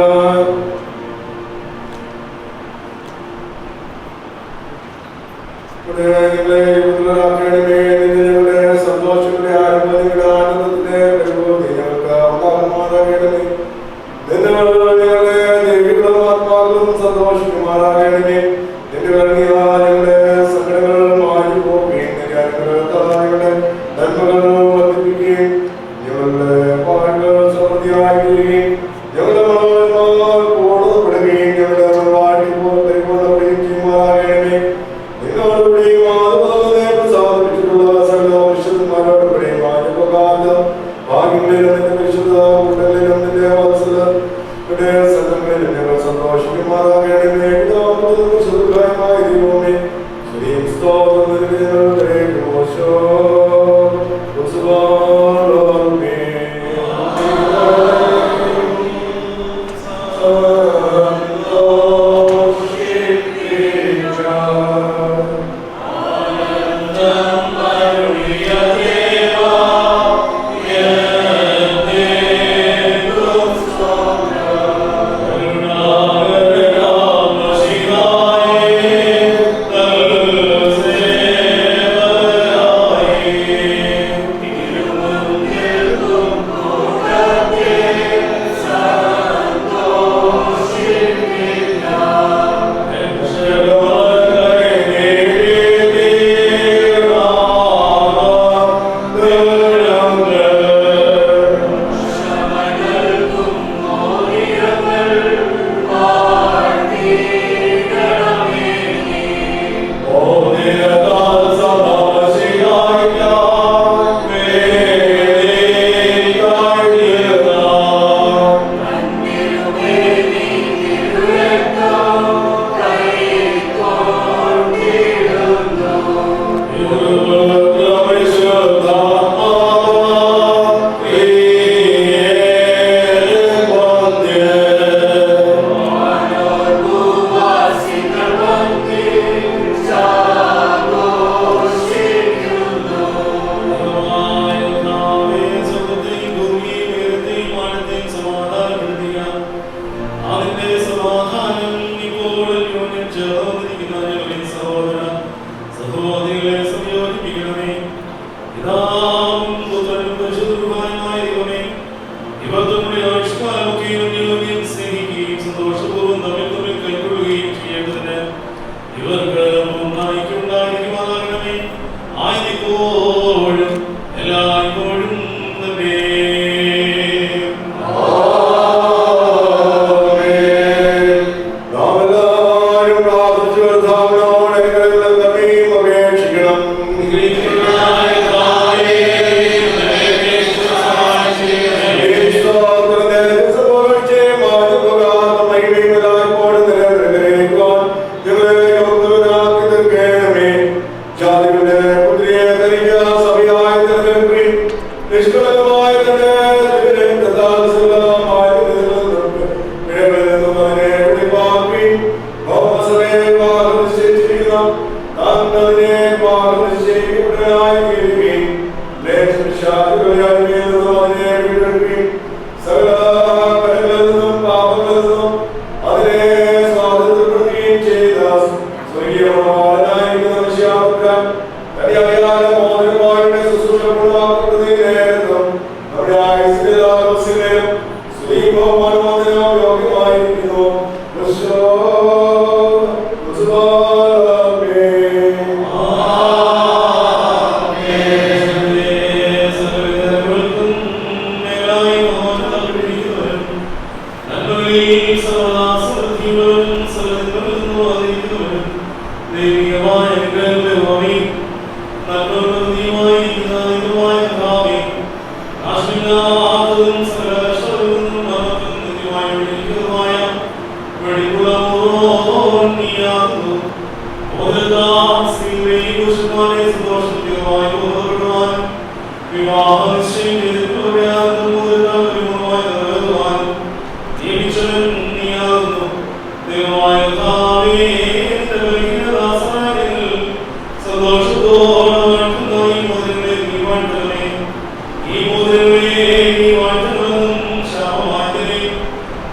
ഞങ്ങളുടെ സന്തോഷങ്ങളുടെ ആരംഭങ്ങളുടെ ആനന്ദത്തിന്റെ ഞങ്ങൾക്ക് അവതാരമാറാകണമേ. ഞങ്ങളുടെ ദൈവികളും ആത്മാക്കളും സന്തോഷിക്കുമാറാകണമേ. നിന്റെ ഞങ്ങളുടെ സങ്കടങ്ങൾ മാറ്റി പോവുകയും ഞങ്ങളുടെ നന്മകൾ വർദ്ധിപ്പിക്കുകയും ഞങ്ങളുടെ പാടുകൾ സമൃദ്ധിയായിരിക്കുകയും ഞങ്ങളുടെ പൂർണ്ണപ്പെടുകയും ഞങ്ങളുടെ പരിപൂർണ്ണപ്പെടുകയും ചെയ്യുമാറാകണമേ. നിങ്ങളോടുകൂടിയും ആത്മാവിനെ പ്രസാദിപ്പിച്ചിട്ടുള്ള സകല വിശുദ്ധന്മാരോടുകൂടിയും ആനുപകാലം ഭാഗ്യങ്ങളിലും നിന്റെ വിശുദ്ധ കൂട്ടങ്ങളിലും നിന്റെ വത്സലയുടെ സംഘങ്ങളിലും ഞങ്ങൾ സന്തോഷിക്കുമാറാകണമേ. പിതാവിനും വിശുദ്ധമായ ദൈവമേ, സ്തുതിയും സ്തോത്രവും ഞങ്ങളുടെ മോശോ ഉത്സവാമേ.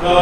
God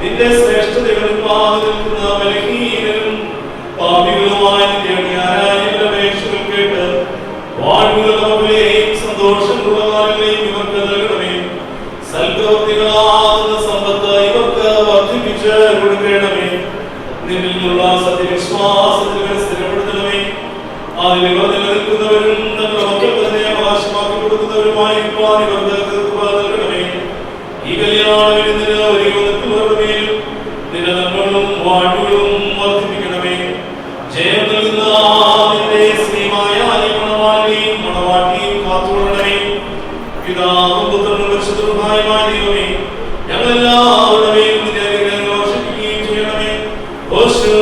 നിന്റെ ശ്രേഷ്ഠതകളിൽ പാതു നിൽക്കുന്ന ബലഹീനരും പാപികളുമായ നിന്റെ അടിയാരായ അപേക്ഷകൾ കേട്ട് വാഴ്വുകളെയും സന്തോഷമുള്ള കാലങ്ങളെയും ഇവർക്ക് നൽകണമേ. സൽപ്രവൃത്തികളാകുന്ന സമ്പത്ത് ഇവർക്ക് വർദ്ധിപ്പിച്ച് കൊടുക്കണമേ. നിന്നിലുള്ള സത്യവിശ്വാസത്തിൽ സ്ഥിരപ്പെടുത്തണമേ. അതിൽ ഇവർ നിലനിൽക്കുന്നവരും തങ്ങളുടെ മക്കൾക്ക് തന്നെ അവകാശമാക്കി കൊടുക്കുന്നവരുമായി ഇവർക്ക് കൃപ നൽകണമേ. ഈ കല്യാണ വിരുന്നിന് ഒരുങ്ങുന്നവരുടെ മേലും നിന്റെ നന്മകളും വാഴ്വുകളും വർദ്ധിപ്പിക്കണമേ. ജയം നൽകുന്ന നിന്റെ സ്ത്രീമായ മണവാളിനെയും മണവാട്ടിയും കാത്തുകൊള്ളണമേ. പിതാവും പുത്രനും പരിശുദ്ധനുമായ ദൈവമേ, ഞങ്ങളെല്ലാവരുടെ മേലും നിന്റെ അനുഗ്രഹങ്ങൾ വർഷിപ്പിക്കുകയും ചെയ്യണമേ. ഓശോ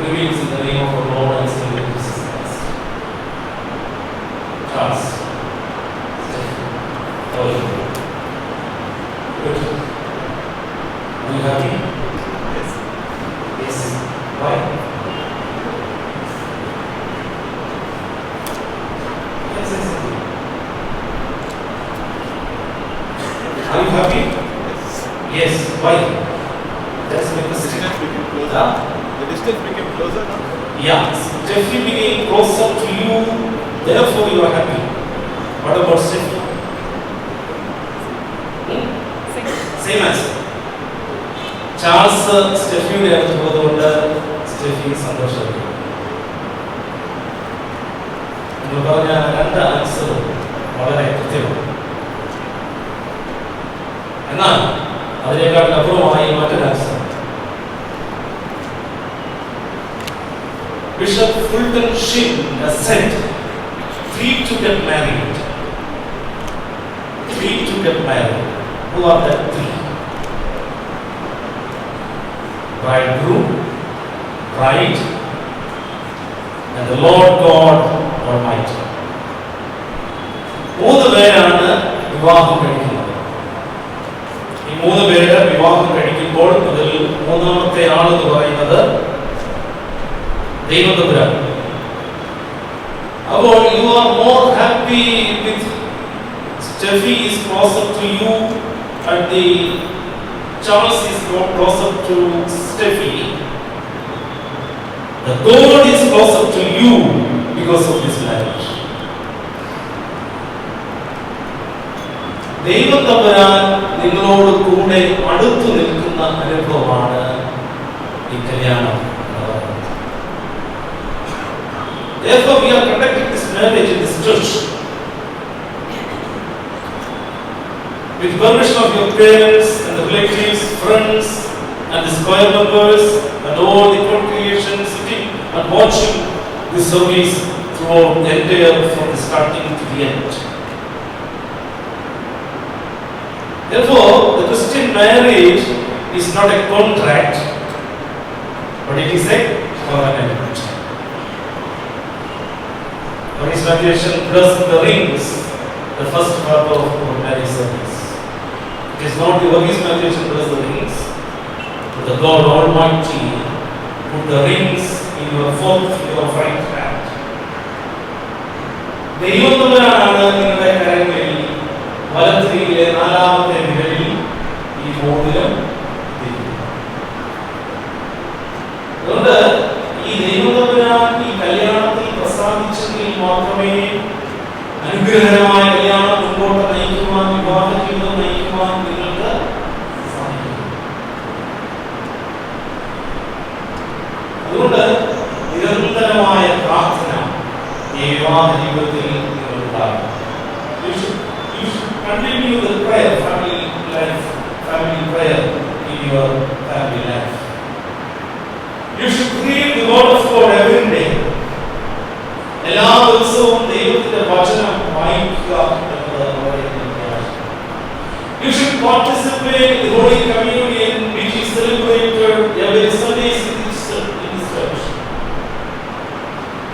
reveals in the name of our Lord and Savior Jesus Christ. Charles. How are you? Good. Are you happy? Yes. Yes. Why? Yes, yes, yes. Are you happy? Yes. Why? Let's make a Distance became closer. Huh? The distance became closer now. Yeah, Steffi became closer to you, therefore you are happy. What about Steffi? Same answer. Charles സ്റ്റെഫിയുടെ അടുത്ത് പോയതുകൊണ്ട് സ്റ്റെഫി സന്തോഷമായി. നിങ്ങൾ പറഞ്ഞ രണ്ട് ആൻസർ വളരെ കൃത്യമാണ്. എന്നാൽ അതിനേക്കാൾ അപൂർവമായി മറ്റൊരു answer. Bishop Fulton Sheen has said 3 to get married. 3 to get married. Who are that 3? Bridegroom, bride, and the Lord God Almighty. 3 പേരാണ് വിവാഹം കഴിക്കുന്നത്. ഈ 3 പേര് വിവാഹം കഴിക്കുമ്പോൾ അതിൽ മൂന്നാമത്തെ ആളെന്ന് പറയുന്നത് ദൈവതമ്പുരാൻ. അപ്പോൾ you are more happy with Steffi is closer to you and the Charles is closer to Steffi. The God is closer to you because of this marriage. ദൈവതമ്പുരാൻ നിങ്ങളോട് കൂടെ അടുത്തു നിൽക്കുന്ന അനുഭവമാണ് ഈ കല്യാണം. Therefore, we are conducting this marriage in this church with permission of your parents and the relatives, friends, and the choir members, and all the congregation sitting and watching this service throughout the entire from the starting to the end. Therefore, the Christian marriage is not a contract, but it is a covenant. For his translation, bless the rings, the first part of our marriage service. It is not the Varghese translation, bless the rings, but the God Almighty put the rings in your fourth, your right hand. ദൈവത്തമ്പുരാനാണ് നിങ്ങളുടെ കരങ്ങളിൽ വലത്തുകൈയിലെ 4ാമത്തെ വിരലിൽ ഈ മോതിരം ഇട്ടിരിക്കുന്നത്. അതുകൊണ്ട് ഈ ദൈവത്തമ്പുരാൻ ഈ കല്യാണത്തിൽ പ്രസാദിച്ചെങ്കിൽ മാത്രമേ അനുഗ്രഹകരമായ കല്യാണം മുമ്പോട്ട് നയിക്കുവാൻ, വിവാഹ ജീവിതം നയിക്കുവാൻ നിങ്ങൾക്ക് സാധിക്കും. അതുകൊണ്ട് നിരന്തരമായ പ്രാർത്ഥന ഈ വിവാഹ ജീവിതത്തിൽ നിങ്ങളുണ്ടാകും. You should continue the prayer, family prayer in your family life. You should read the word of God every day. എല്ലാ ദിവസവും ദൈവത്തിന്റെ വചനം വായിക്കുക എന്നത് വളരെ അത്യാവശ്യം. You should participate in the Holy Communion, which is celebrated every Sunday in this church.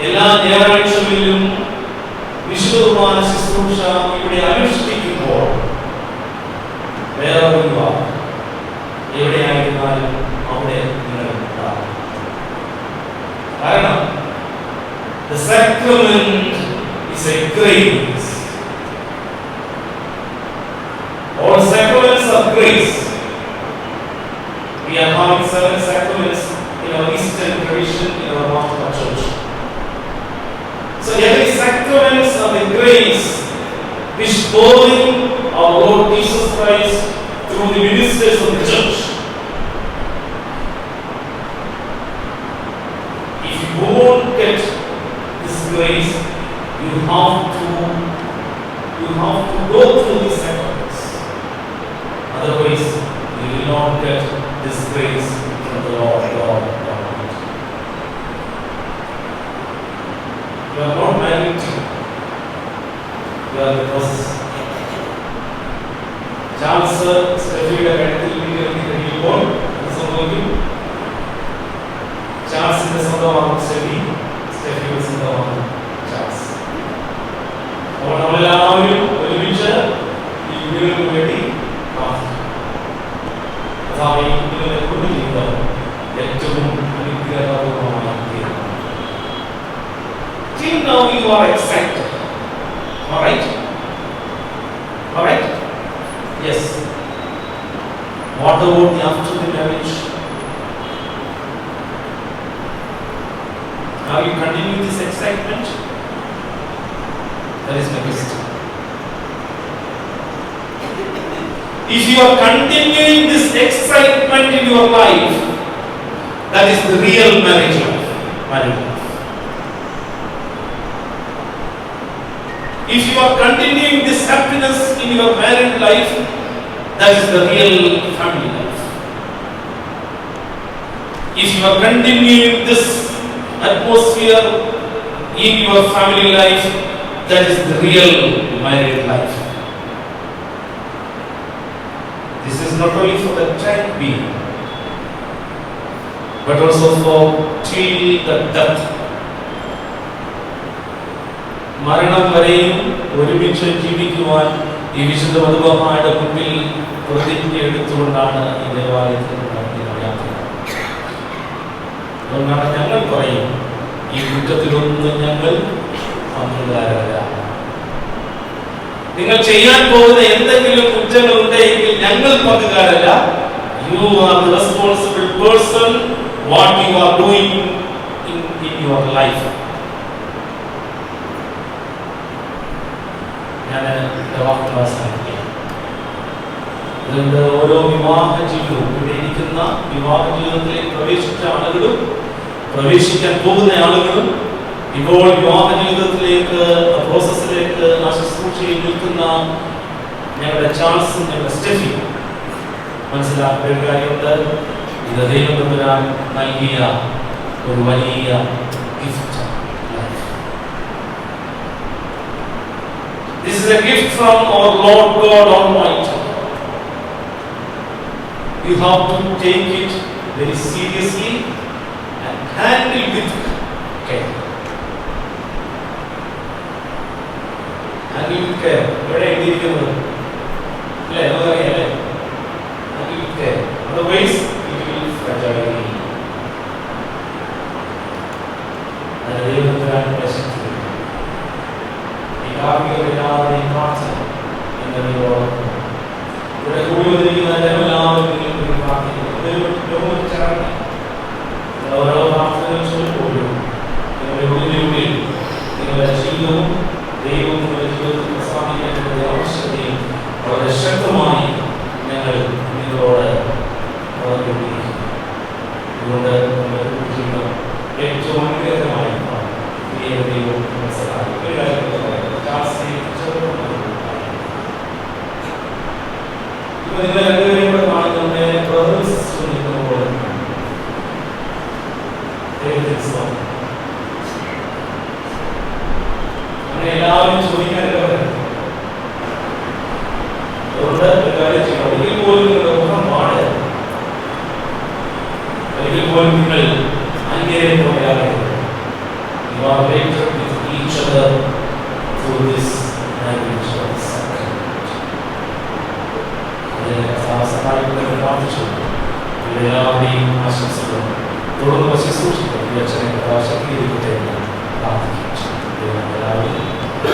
എല്ലാ ഞായറാഴ്ചകളിലും വിശുദ്ധ കുർബാന ശുശ്രൂഷ ഇവിടെ അനുഷ്ഠിക്കുമ്പോൾ വേറെ എവിടെയായിരുന്നാലും അവിടെ നിങ്ങൾ ഉണ്ടാകും. കാരണം the sacrament is a grace. All sacraments are grace. We are having 7 sacraments in our Eastern tradition in our Orthodox Church. So every sacraments of the grace which pouring our Lord Jesus Christ through the ministers of the church. If you won't get this grace, you have to go through these sacraments. Otherwise, you will not get this grace from the Lord God. You are not married to. You are the process. Charles സ്റ്റെഫിയുടെ കാര്യത്തിൽ കഴിയുമ്പോൾ സംഭവിക്കും. ചാൾസിന്റെ സ്വന്തമാണ് സ്റ്റെഫി, സ്റ്റെഫിയുടെ സ്വന്തമാണ് ചാൾസ്. അപ്പോൾ നമ്മളെല്ലാവരും ഒരുമിച്ച് ഈ വീടുകൾക്ക് വേണ്ടി പ്രാർത്ഥിക്കും. അതാണ് ഈ കുഞ്ഞുങ്ങളുടെ കുടുംബജീവിതം ഏറ്റവും അനുഗ്രഹപൂർവ്വമായി തീരുന്നത്. Till now you are excited. All right? All right? Yes. What about the after the marriage? Are you continuing this excitement? That is my question. If you are continuing this excitement in your life, that is the real marriage life. Marriage life. If you are continuing this happiness in your married life, that is the real family life. If you are continuing this atmosphere in your family life, that is the real married life. This is not only for the time being, but also for till the death. മരണം വരെയും ഒരുമിച്ച് ജീവിക്കുവാൻ ഈ വിശുദ്ധ മതബാഹയുടെ മുമ്പിൽ പ്രതിജ്ഞ എടുത്തുകൊണ്ടാണ് ഈ ദേവാലയത്തിൽ യാത്ര. അതുകൊണ്ടാണ് ഞങ്ങൾ പറയും, ഈ കുറ്റത്തിലൊന്നും ഞങ്ങൾ പങ്കുകാരല്ല. നിങ്ങൾ ചെയ്യാൻ പോകുന്ന എന്തെങ്കിലും കുറ്റങ്ങൾ ഉണ്ടെങ്കിൽ ഞങ്ങൾ പങ്കുകാരല്ല. You are the responsible person what you are doing in your life. ഞാൻ വാക്കുകൾ അവസാനിപ്പിക്കാം. അതുകൊണ്ട് ഓരോ വിവാഹ ജീവിതവും, ഇവിടെ ഇരിക്കുന്ന വിവാഹ ജീവിതത്തിലേക്ക് പ്രവേശിച്ച ആളുകളും പ്രവേശിക്കാൻ പോകുന്ന ആളുകളും ഇപ്പോൾ വിവാഹ ജീവിതത്തിലേക്ക് പ്രോസസ്സിലേക്ക് ആ ശുശ്രൂഷയിൽ നിൽക്കുന്ന ഞങ്ങളുടെ ചാൾസും ഞങ്ങളുടെ സ്റ്റെഫി മനസ്സിലാക്കേണ്ട ഒരു കാര്യമുണ്ട്. ഇത് ദൈവം തമ്പുരാൻ നൽകിയ ഒരു വലിയ gift. This is a gift from our Lord God Almighty. You have to take it very seriously and handle with care. Handle with care. Where are you going? Handle with care. Otherwise, it will fragile. എല്ലാവരെയും പ്രാർത്ഥന ഇവിടെ കൂടി വന്നിരിക്കുന്ന എല്ലാവരും പ്രാർത്ഥിക്കുന്നു. ഓരോ പ്രാർത്ഥനകൾ ചൊല്ലുമ്പോഴും നിങ്ങളുടെ ഉള്ളിൽ നിങ്ങളുടെ ജീവിതവും ദൈവവും നിങ്ങളുടെ ജീവിതത്തിൽ പ്രസാദിക്കേണ്ടതിന്റെ ആവശ്യകതയും വളരെ ശക്തമായി ഞങ്ങൾ നിങ്ങളോട് പറഞ്ഞുകൊണ്ടിരിക്കുന്നു. അതുകൊണ്ട് നമ്മുടെ ജീവിതം ഏറ്റവും അനുഗ്രഹമായി ദൈവവും മനസ്സിലാക്കി ഇപ്പൊ നിങ്ങൾ രണ്ടുപേരും കൂടെ കാണുന്നുണ്ട്. ബ്രദറും സിസ്റ്ററും നിൽക്കുമ്പോൾ അങ്ങനെ എല്ലാവരും ചോദിക്കാനുള്ളവരാണ്. അതുകൊണ്ട് ഒരു കാര്യം ചെയ്യണം. ഒരിക്കൽ പോലും നിങ്ങളുടെ മുഖം പാട്, ഒരിക്കൽ പോലും നിങ്ങൾ അന്യരെ പോയാലും you are related with each other through this language of sacrament. സഹായിക്കുന്നവരെ പ്രാർത്ഥിച്ചു. എല്ലാവരുടെയും ആശംസകൾ തുടർന്ന് ശുശ്രൂഷിക്കും. ഈ അച്ഛനെ ശക്തിയിരിക്കട്ടെ എന്ന് പ്രാർത്ഥിച്ചു. എല്ലാവരും we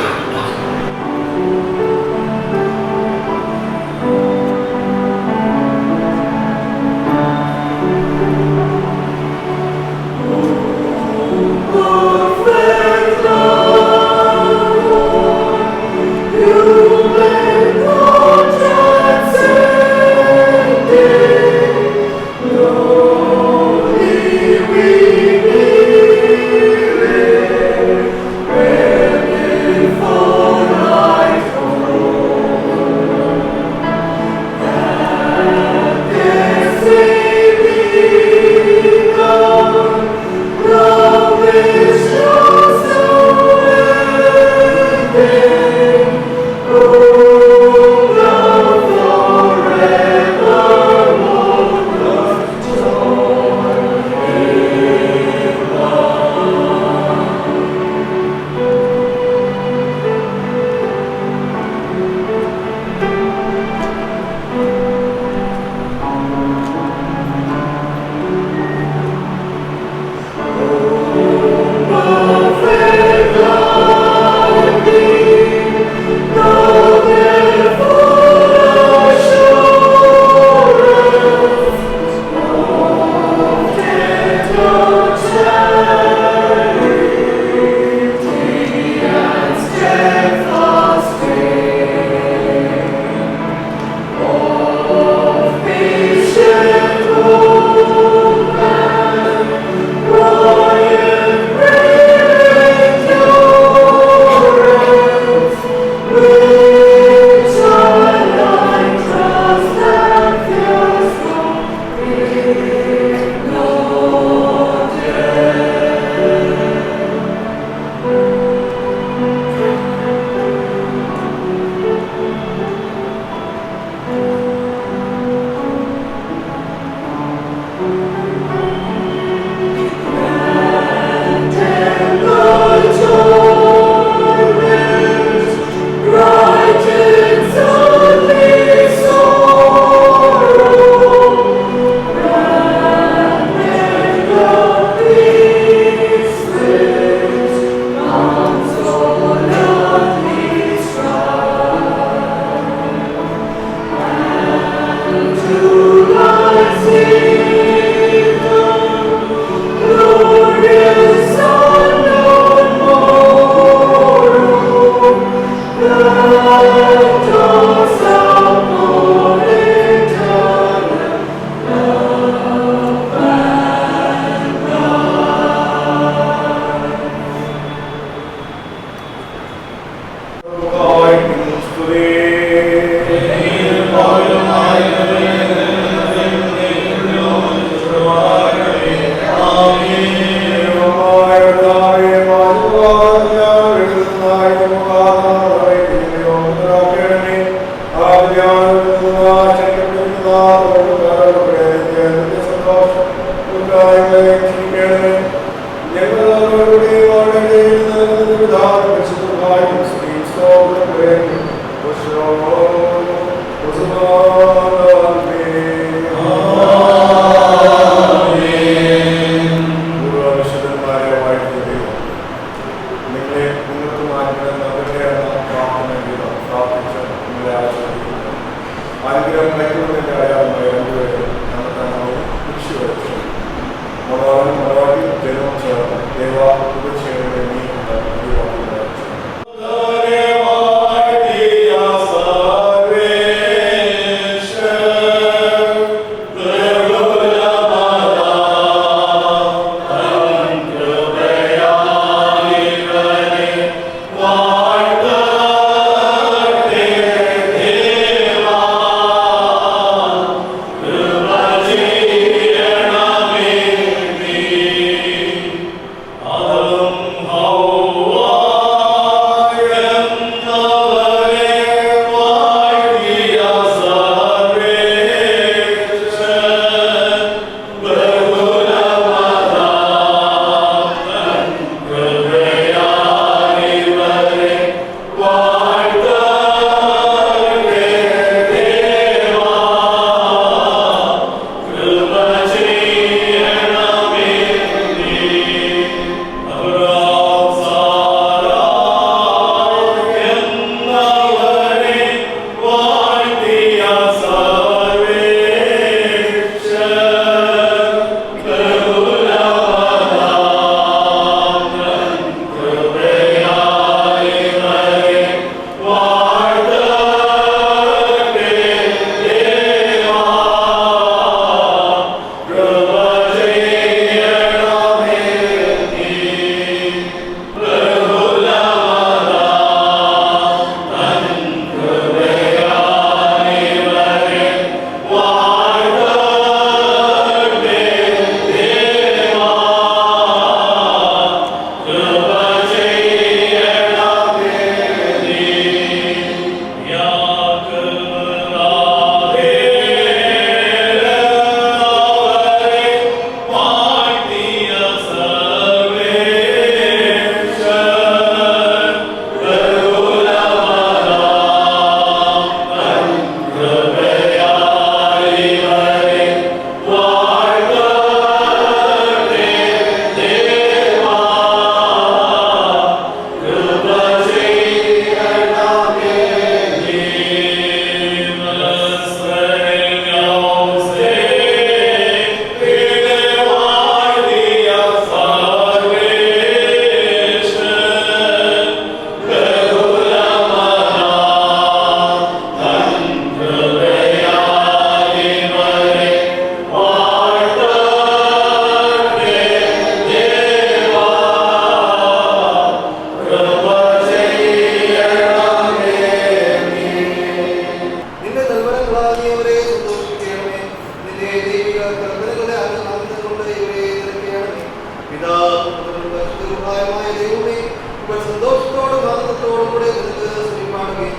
സന്തോഷത്തോടും ആനന്ദത്തോടും കൂടെ നിനക്ക് സ്തുതിപ്പാടുകയും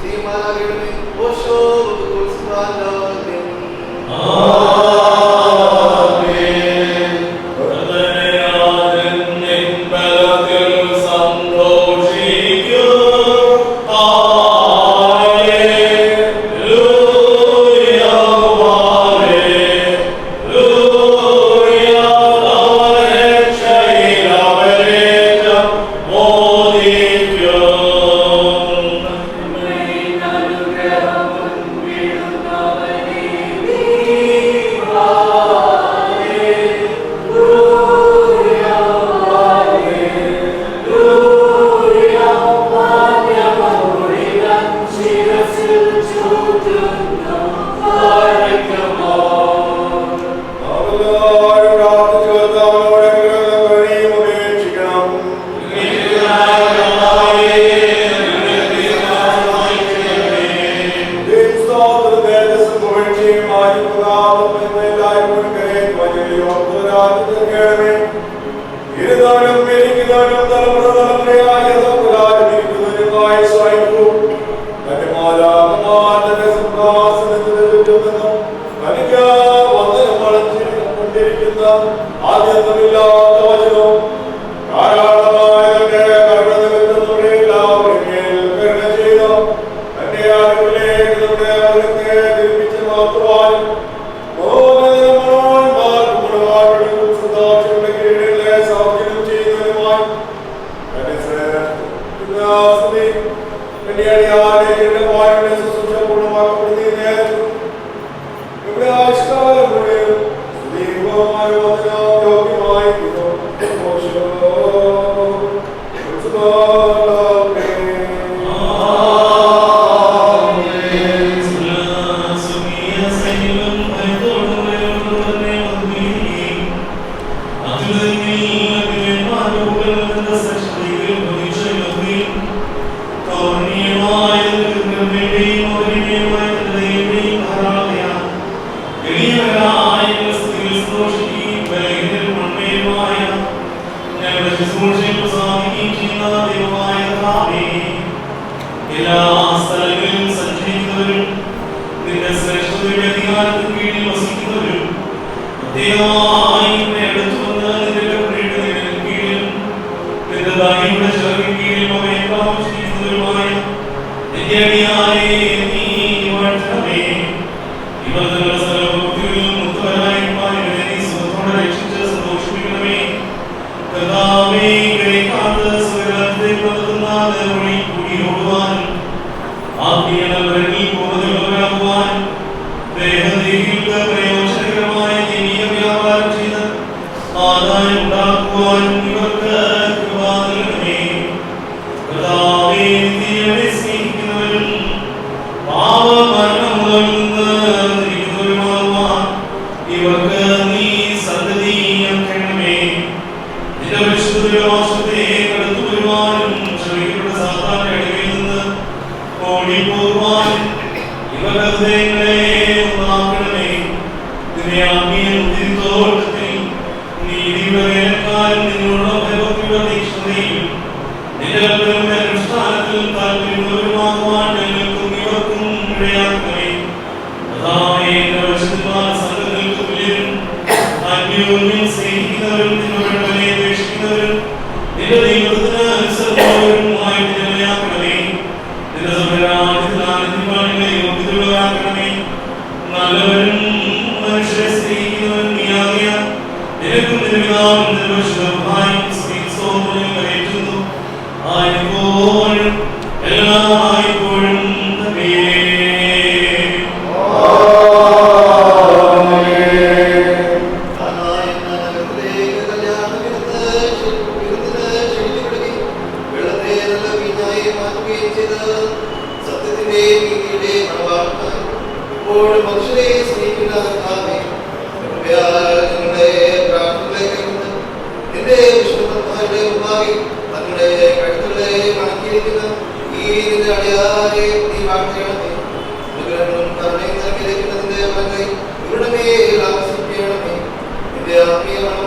ചെയ്യുമാറാകണമേ. ഓശോ ഈ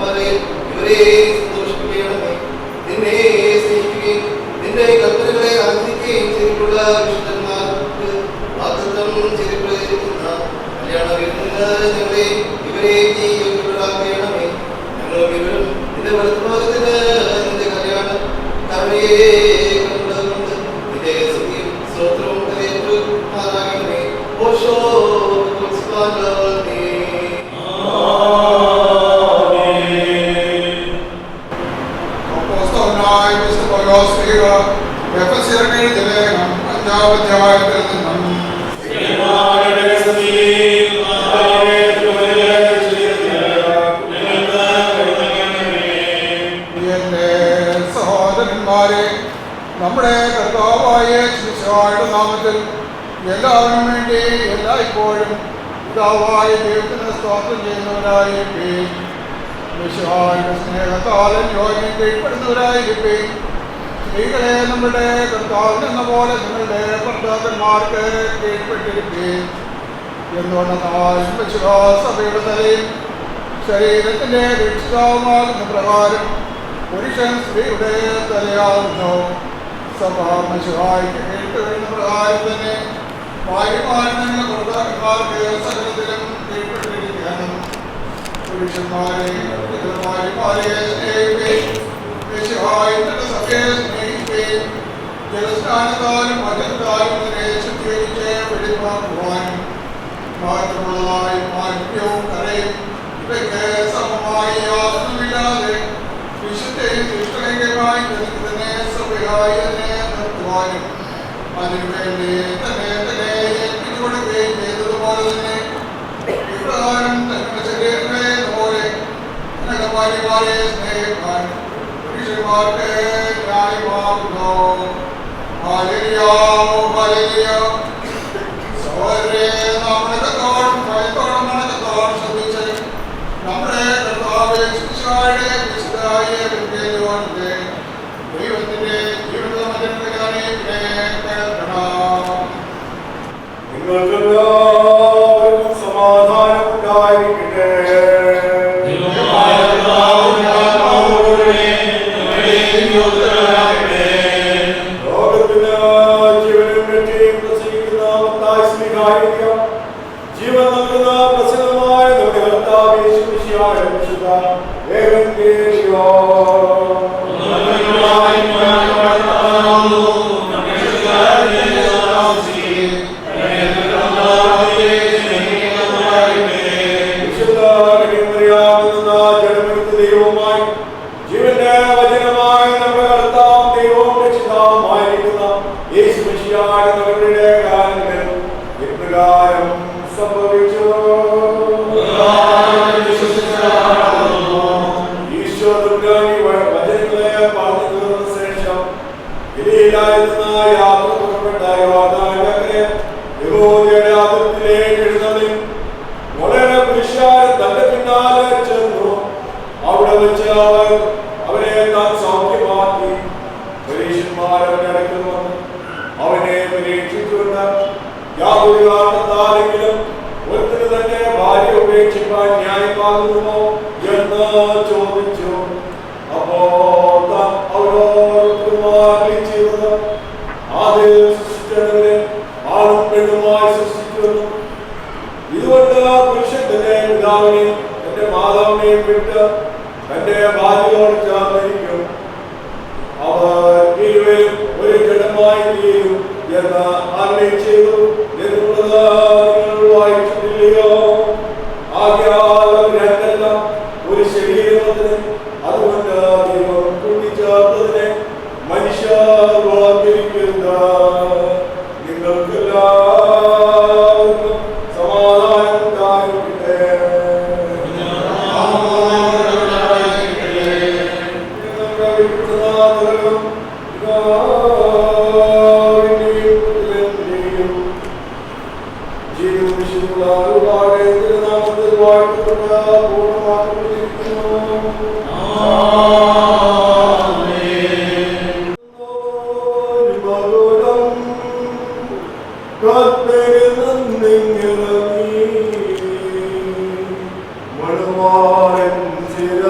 വരെ ഇവരെ സന്തോഷിപ്പിക്കണമേ. നിന്നെ സ്നേഹിക്കുകയും നിന്റെ കൽപ്പനകളെ ആരാധിക്കുകയും ചെയ്തിട്ടുള്ള വിശുദ്ധന്മാർക്ക് വാഗ്ദത്തം ചെയ്തിട്ടുള്ള കല്യാണ വിരുന്നിന് ഞങ്ങളെ ഇവരെ നീ യോഗ്യരാക്കണമേ. ഞങ്ങളും ഇവരും നിന്റെ വലത്തുഭാഗത്തിന് നിന്റെ കല്യാണ കരുണയെ കണ്ടുകൊണ്ട് നിന്റെ സ്തുതിയും സ്തോത്രവും കരയേറ്റുമാറാകണമേ. ഓശോ അധ്യായത്തിൽ നിന്നും സഹോദരന്മാരെ, നമ്മുടെ കർത്താവായ യേശുവിന്റെ നാമത്തിൽ എല്ലാവരും വേണ്ടി എല്ലായ്പ്പോഴും പിതാവായ ദൈവത്തിന് സ്തോത്രം ചെയ്യുന്നവരായിരിക്കും. യേശുവിന്റെ സ്നേഹത്താൽ യോഗ്യം കീഴ്പ്പെടുന്നവരായിരിക്കും. സ്ത്രീകളെ നമ്മുടെ കർത്താവിനെന്ന പോലെ നിങ്ങളുടെ ഭർത്താക്കന്മാർക്ക് കീഴ്പ്പെട്ടിരിക്കുകയും എന്തുകൊണ്ടെന്നാൽ സഭയുടെ തലയിൽ ശരീരത്തിൻ്റെ രക്ഷിതാവുമാകുന്ന പ്രകാരം പുരുഷൻ സ്ത്രീയുടെ തലയാകുന്നു. സഭ മനുഷ്യവായിക്ക് കീഴ്പ്പെടുന്ന പ്രകാരം തന്നെ ഭാര്യമാരുടെ ഭർത്താക്കന്മാർക്ക് സകലത്തിലും കീഴ്പ്പെട്ടിരിക്കണം. പുരുഷന്മാരെ ഭാര്യമാരെ സ്നേഹിക്കുകയും സഭയെ സ്നേഹിക്കുകയും ജലസ്നാനത്താലും വചനത്താലും അതിനെ ശുദ്ധീകരിച്ച് വെളിവാക്കുവാനും മാറ്റമുള്ളതായി മാലിന്യവും കരയും ഇവയ്ക്ക് സമമായി യാതൊന്നുമില്ലാതെ വിശുദ്ധയും ദുഷ്ടലംഘ്യമായി തന്നെ സഭയായി അതിനെ നിർത്തുവാനും അതിനുവേണ്ടി തന്നെ ഏൽപ്പിച്ചു കൊടുക്കുകയും ചെയ്തതുപോലെ തന്നെ ഇപ്രകാരം തങ്ങളുടെ ശരീരങ്ങളെ പോലെ തങ്ങളുടെ ഭാര്യമാരെ സ്നേഹിക്കാൻ പുരുഷന്മാർക്ക് ന്യായമാകുന്നു. സഹോദരരെ, നമ്മുടെ കർത്താവും ഭയത്തോടും കർത്താവും ശ്രദ്ധിച്ച് നമ്മുടെ കർത്താവ് ശിശുവായുടെ വിശുദ്ധായ ദൈവത്തിന്റെ ജീവിതമതിനെ കേൾക്കണം. നിങ്ങൾക്കെല്ലാവർക്കും സമാധാനം ഉണ്ടായിരിക്കട്ടെ. ലോകത്തിന് ജീവനും രക്ഷയും പ്രസംഗിക്കുന്ന ജീവൻ നൽകുന്ന പ്രസംഗമായ നമ്മുടെ കർത്താവ് യേശുമിശിഹായ വിശുദ്ധ ഏവങ്കേലിയോ ദൈവവുമായി ജീവന്റെ വചനമായി നമ്മുടെ കർത്താവും ദൈവവും രക്ഷിതാവുമായിരിക്കുന്ന യേശുമിശിഹായുടെ നമ്മുടെ കാലങ്ങളിൽ ഇപ്രകാരം സംഭവിച്ചു. ഈശോ വചനങ്ങളെ പറഞ്ഞു തീർന്ന ശേഷം ഗലീലയിൽനിന്ന് യാത്ര പുറപ്പെട്ട യോർദാനിലെ യഹൂദയുടെ അതിർത്തിയിലേക്ക് എഴുന്നള്ളി വളരെ പുരുഷാരം തന്റെ പിന്നാലെ ചെന്നു. അവിടെ വെച്ച് അവനെ താൻ സൗഖ്യമാക്കി. പരീക്ഷന്മാർ അവന്റെ അടുക്കൽ വന്നു അവനെ പരീക്ഷിച്ചുകൊണ്ട് യാതൊരു കാരണത്താലെങ്കിലും ഒരുത്തിന് തന്നെ ഭാര്യ ഉപേക്ഷിക്കാൻ ന്യായമാകുന്നുമോ എന്ന് ചോദിച്ചു. അപ്പോൾ താൻ അവരോട് ചെയ്തത് ആദ്യം സൃഷ്ടിച്ചവരെ ആണും പെണ്ണുമായി സൃഷ്ടിച്ചു. ഇതുകൊണ്ട് പുരുഷൻ തന്റെ പിതാവിനെയും തന്റെ മാതാവിനെയും വിട്ട് തന്റെ ഭാര്യയോട് ചേർന്നിരിക്കും. അവർ ഇരുവരും ഒരു ജഡമായി തീരും എന്ന് അരുളി ചെയ്തു എന്നുള്ളത് നിങ്ങൾ വായിച്ചിട്ടില്ലയോ? ആകയാൽ രണ്ടെല്ലാം ഒരു ശരീരത്തിന്, അതുകൊണ്ട് ദൈവം കൂട്ടിച്ചേർത്തതിനെ മനുഷ്യർ വേർതിരിക്കരുത്. നിങ്ങൾക്കെല്ലാവർക്കും സമാധാനം ഉണ്ടായിരിക്കട്ടെ. മണവാളൻ ചിര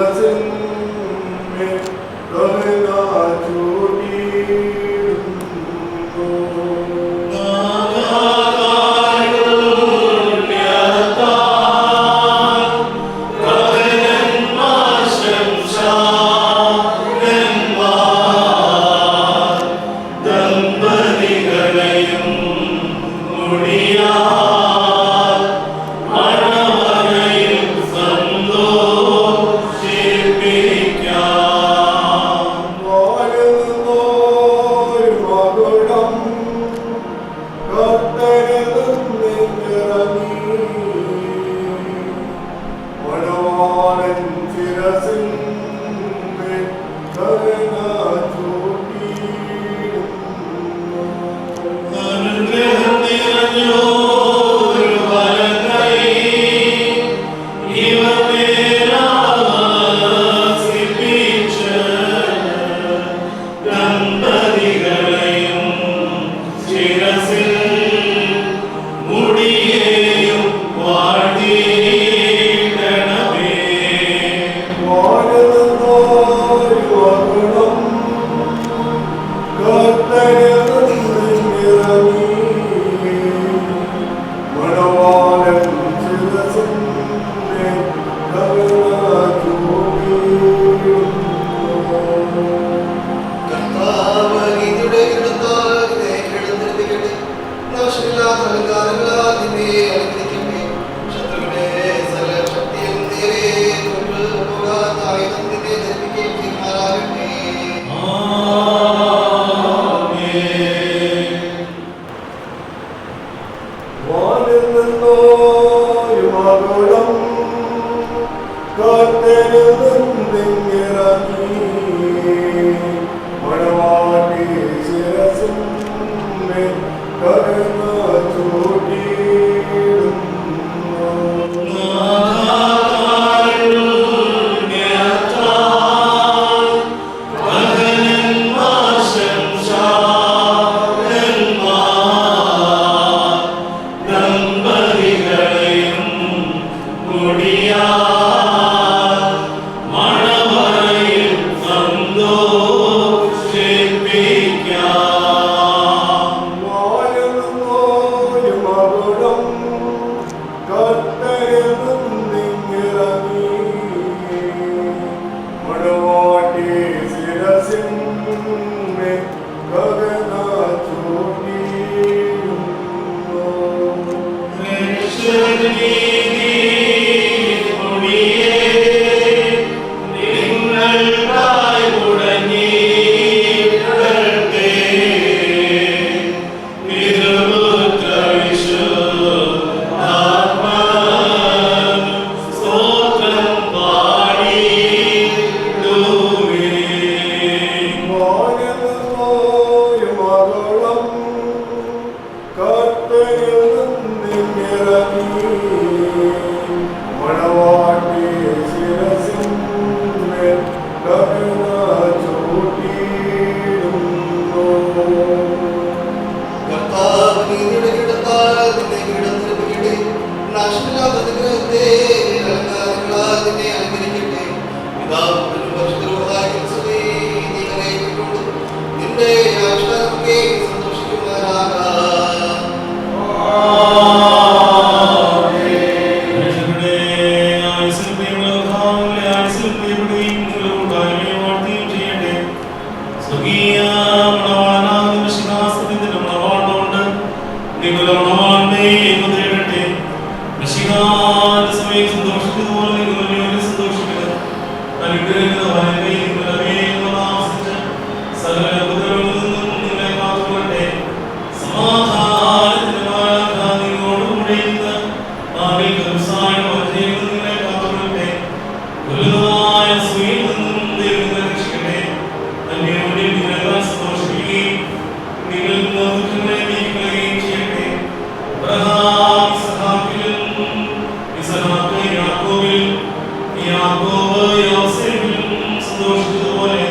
യാക്കോബ് യോസേഫിലും സന്തോഷിച്ചതുപോലെ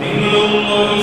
നിങ്ങളും അവരിൽ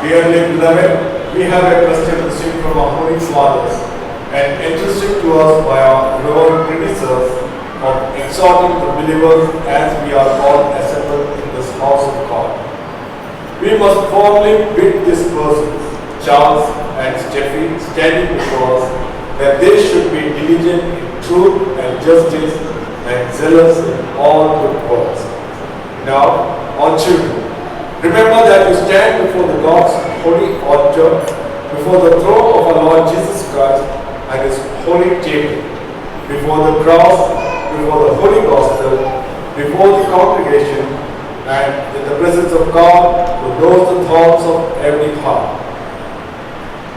Dearly beloved, we have a question received from our Holy Fathers and entrusted to us by our reverend predecessors of exhorting the believers as we are all assembled in this house of God. We must formally bid these persons, Charles and Steffi, standing before us, that they should be diligent in truth and justice and zealous in all good works. Now, our children, remember that you stand before the God's holy altar, before the throne of our Lord Jesus Christ and His holy table, before the cross, before the holy gospel, before the congregation, and in the presence of God who knows the thoughts of every heart.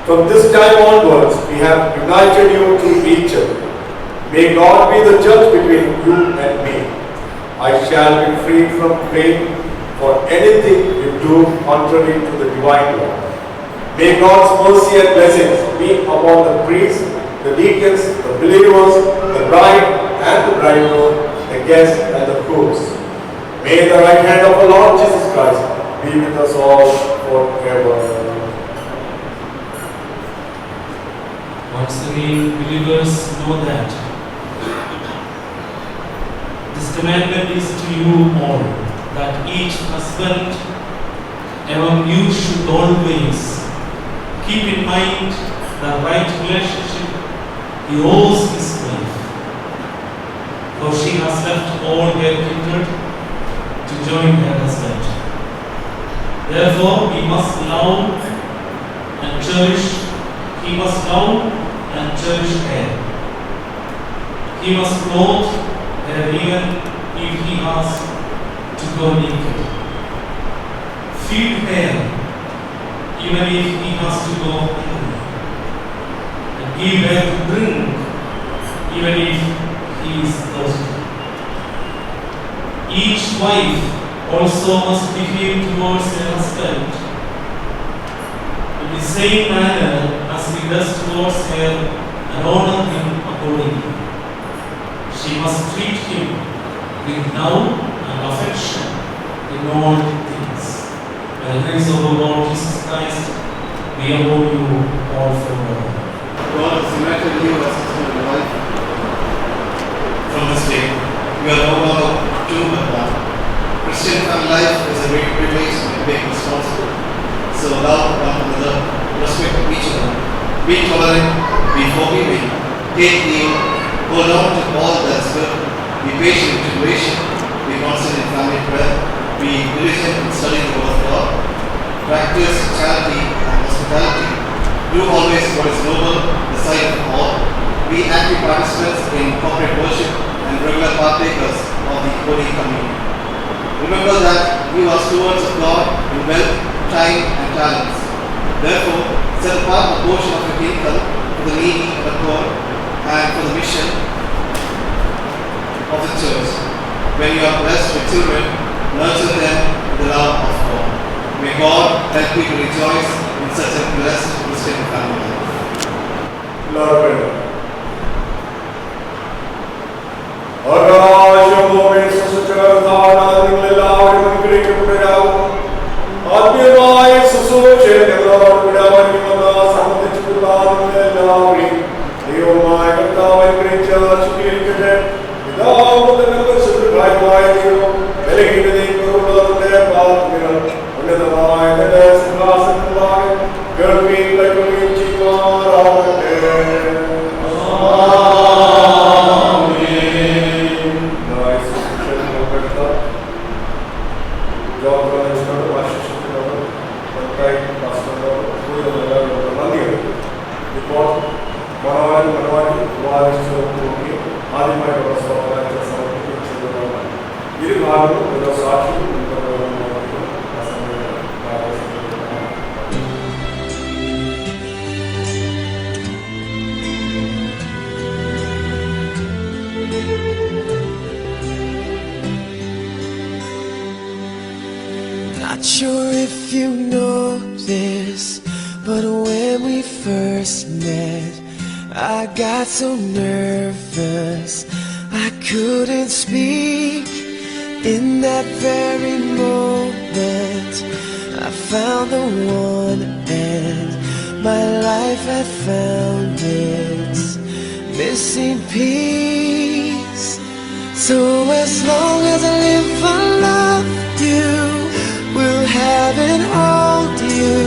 From this time onwards, we have united you to each other. May God be the judge between you and me. I shall be free from blame for anything you do contrary to the divine law. May God's mercy and blessings be upon the priests, the deacons, the believers, the bride and the bridegroom, the guests and the hosts. May the right hand of our Lord Jesus Christ be with us all forever. Once again, believers know that this commandment is to you all, that each husband among you should always keep in mind the right relationship he owes his wife, for she has left all her kindred to join her husband. Therefore, he must love and cherish. He must love and cherish her. He must clothe her even if he has to go naked. Feed her even if he has to go hungry. And give her to drink even if he is thirsty. Each wife also must behave towards her husband in the same manner as he does towards her and honor him accordingly. She must treat him with love and affection in all things. By the grace of the Lord Jesus Christ, we uphold you all forever. God has united you as husband and wife. From this day, you are no longer two but one. Christian family life is a great privilege and a big responsibility. So love one another, respect each other, be tolerant, be forgiving, take heed, hold on to all that is good, be patient in tribulation, be constant in family prayer, be diligent in studying the word of God, practice charity and hospitality, do always what is noble, the sight of all, be active participants in corporate worship and regular partakers of the Holy Communion. Remember that you are stewards of God in wealth, time and talents. Therefore, set apart a portion of your income for the needy, the poor, and for the mission of the church. When you are blessed with children, nurture them with the love of God. May God help you to rejoice in such a blessed Christian family. Lord, ആകാശഭൂമി സൃഷ്ടിച്ചവരെല്ലാവരും അനുഗ്രഹിക്കപ്പെട്ടവരാകും. ആത്മീയമായ ശുശ്രൂഷയെ ഞങ്ങളോട് വിടാമെന്ന് സംബന്ധിച്ചിട്ടുള്ള എല്ലാവരെയും ദൈവമായ കർത്താവ് അനുഗ്രഹിച്ച് ശുദ്ധീകരിക്കട്ടെ. പിതാവുമായ ദൈവം ബലഹീനതയും കുറവുള്ളവരുടെ പ്രാർത്ഥനകൾ ഉന്നതമായ തന്റെ സിംഹാസനത്തിലായി കേൾക്കുകയും കൈക്കൊള്ളുകയും ചെയ്യുമാറാകട്ടെ. ഇപ്പോൾ മനോഹരമായി ആദ്യമായിട്ടുള്ള സ്വാതന്ത്ര്യം സമർപ്പിക്കുകയും ചെയ്തതാണ്. ഇരുഭാഗവും ഓരോ സാക്ഷിയും Not sure if you know this, but when we first met, I got so nervous I couldn't speak. In that very moment, I found the one, and my life had found its missing piece. So as long as I live, I love you, will have and hold you.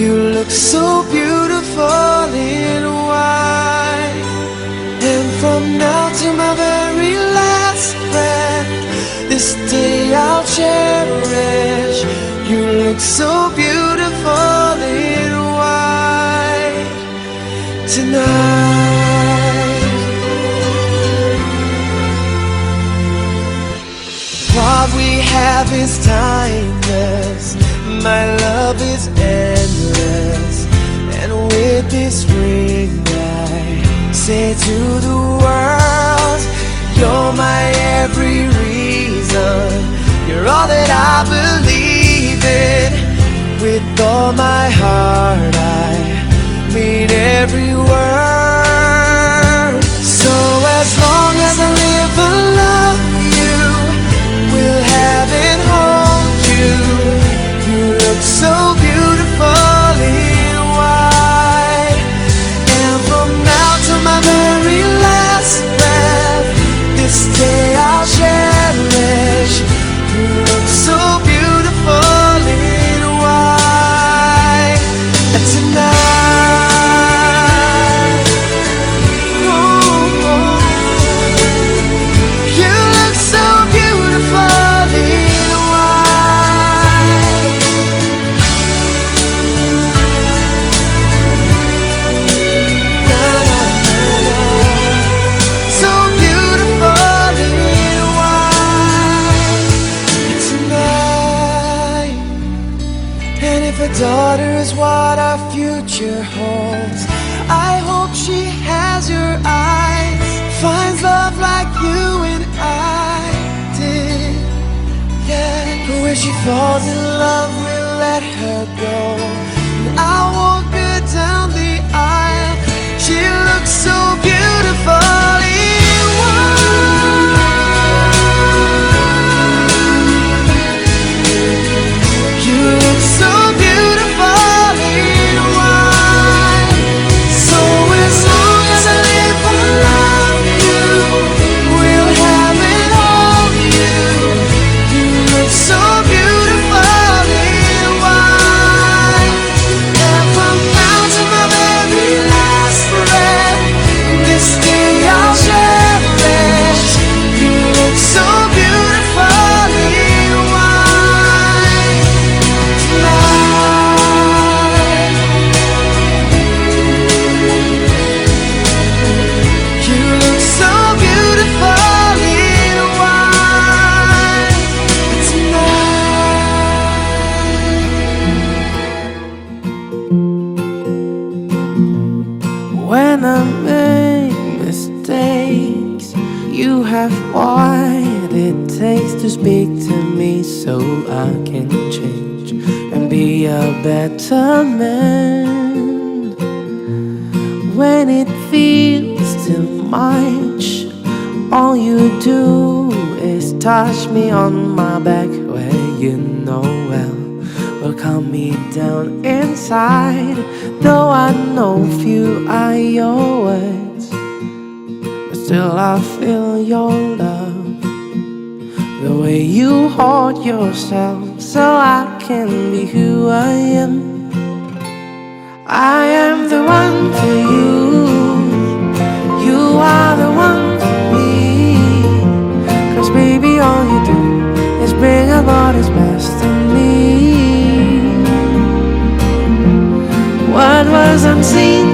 You look so beautiful in white, and from now to my very last breath, this day I'll cherish. You look so beautiful in white tonight. What we have is timeless, my love is endless, and with this ring I say to the world, you're my every reason, you're all that I believe in. With all my heart I mean every word. So as long as I live, I love you, will have and hold you. You look so beautiful in white, and from now to my very last breath, this day I'll cherish. You look so beautiful in white tonight. Oh, you look so beautiful in white. wonders what our future holds. I hope she has your eyes, finds love like you and I did. Yeah, but when she falls in love, we'll let her go. And I'll walk her down the aisle. She looks so beautiful in white. You look so beautiful in white. So as long as I live, I love you. We'll have it all, you. You look so beautiful in white. And from now to my very last breath, this day I'll cherish. You look so beautiful in white tonight. You look so beautiful in white tonight. When I make mistakes, you have what it takes to speak to me so I can change and be a better man. When it feels too much, all you do is touch me on my back where you know well will calm me down inside. Though I know few are your words, but still I feel your love. The way you hold yourself so I can be who I am. I am the one for you. You are the one for me. 'Cause baby, all you do is bring out what is best in me. What was unseen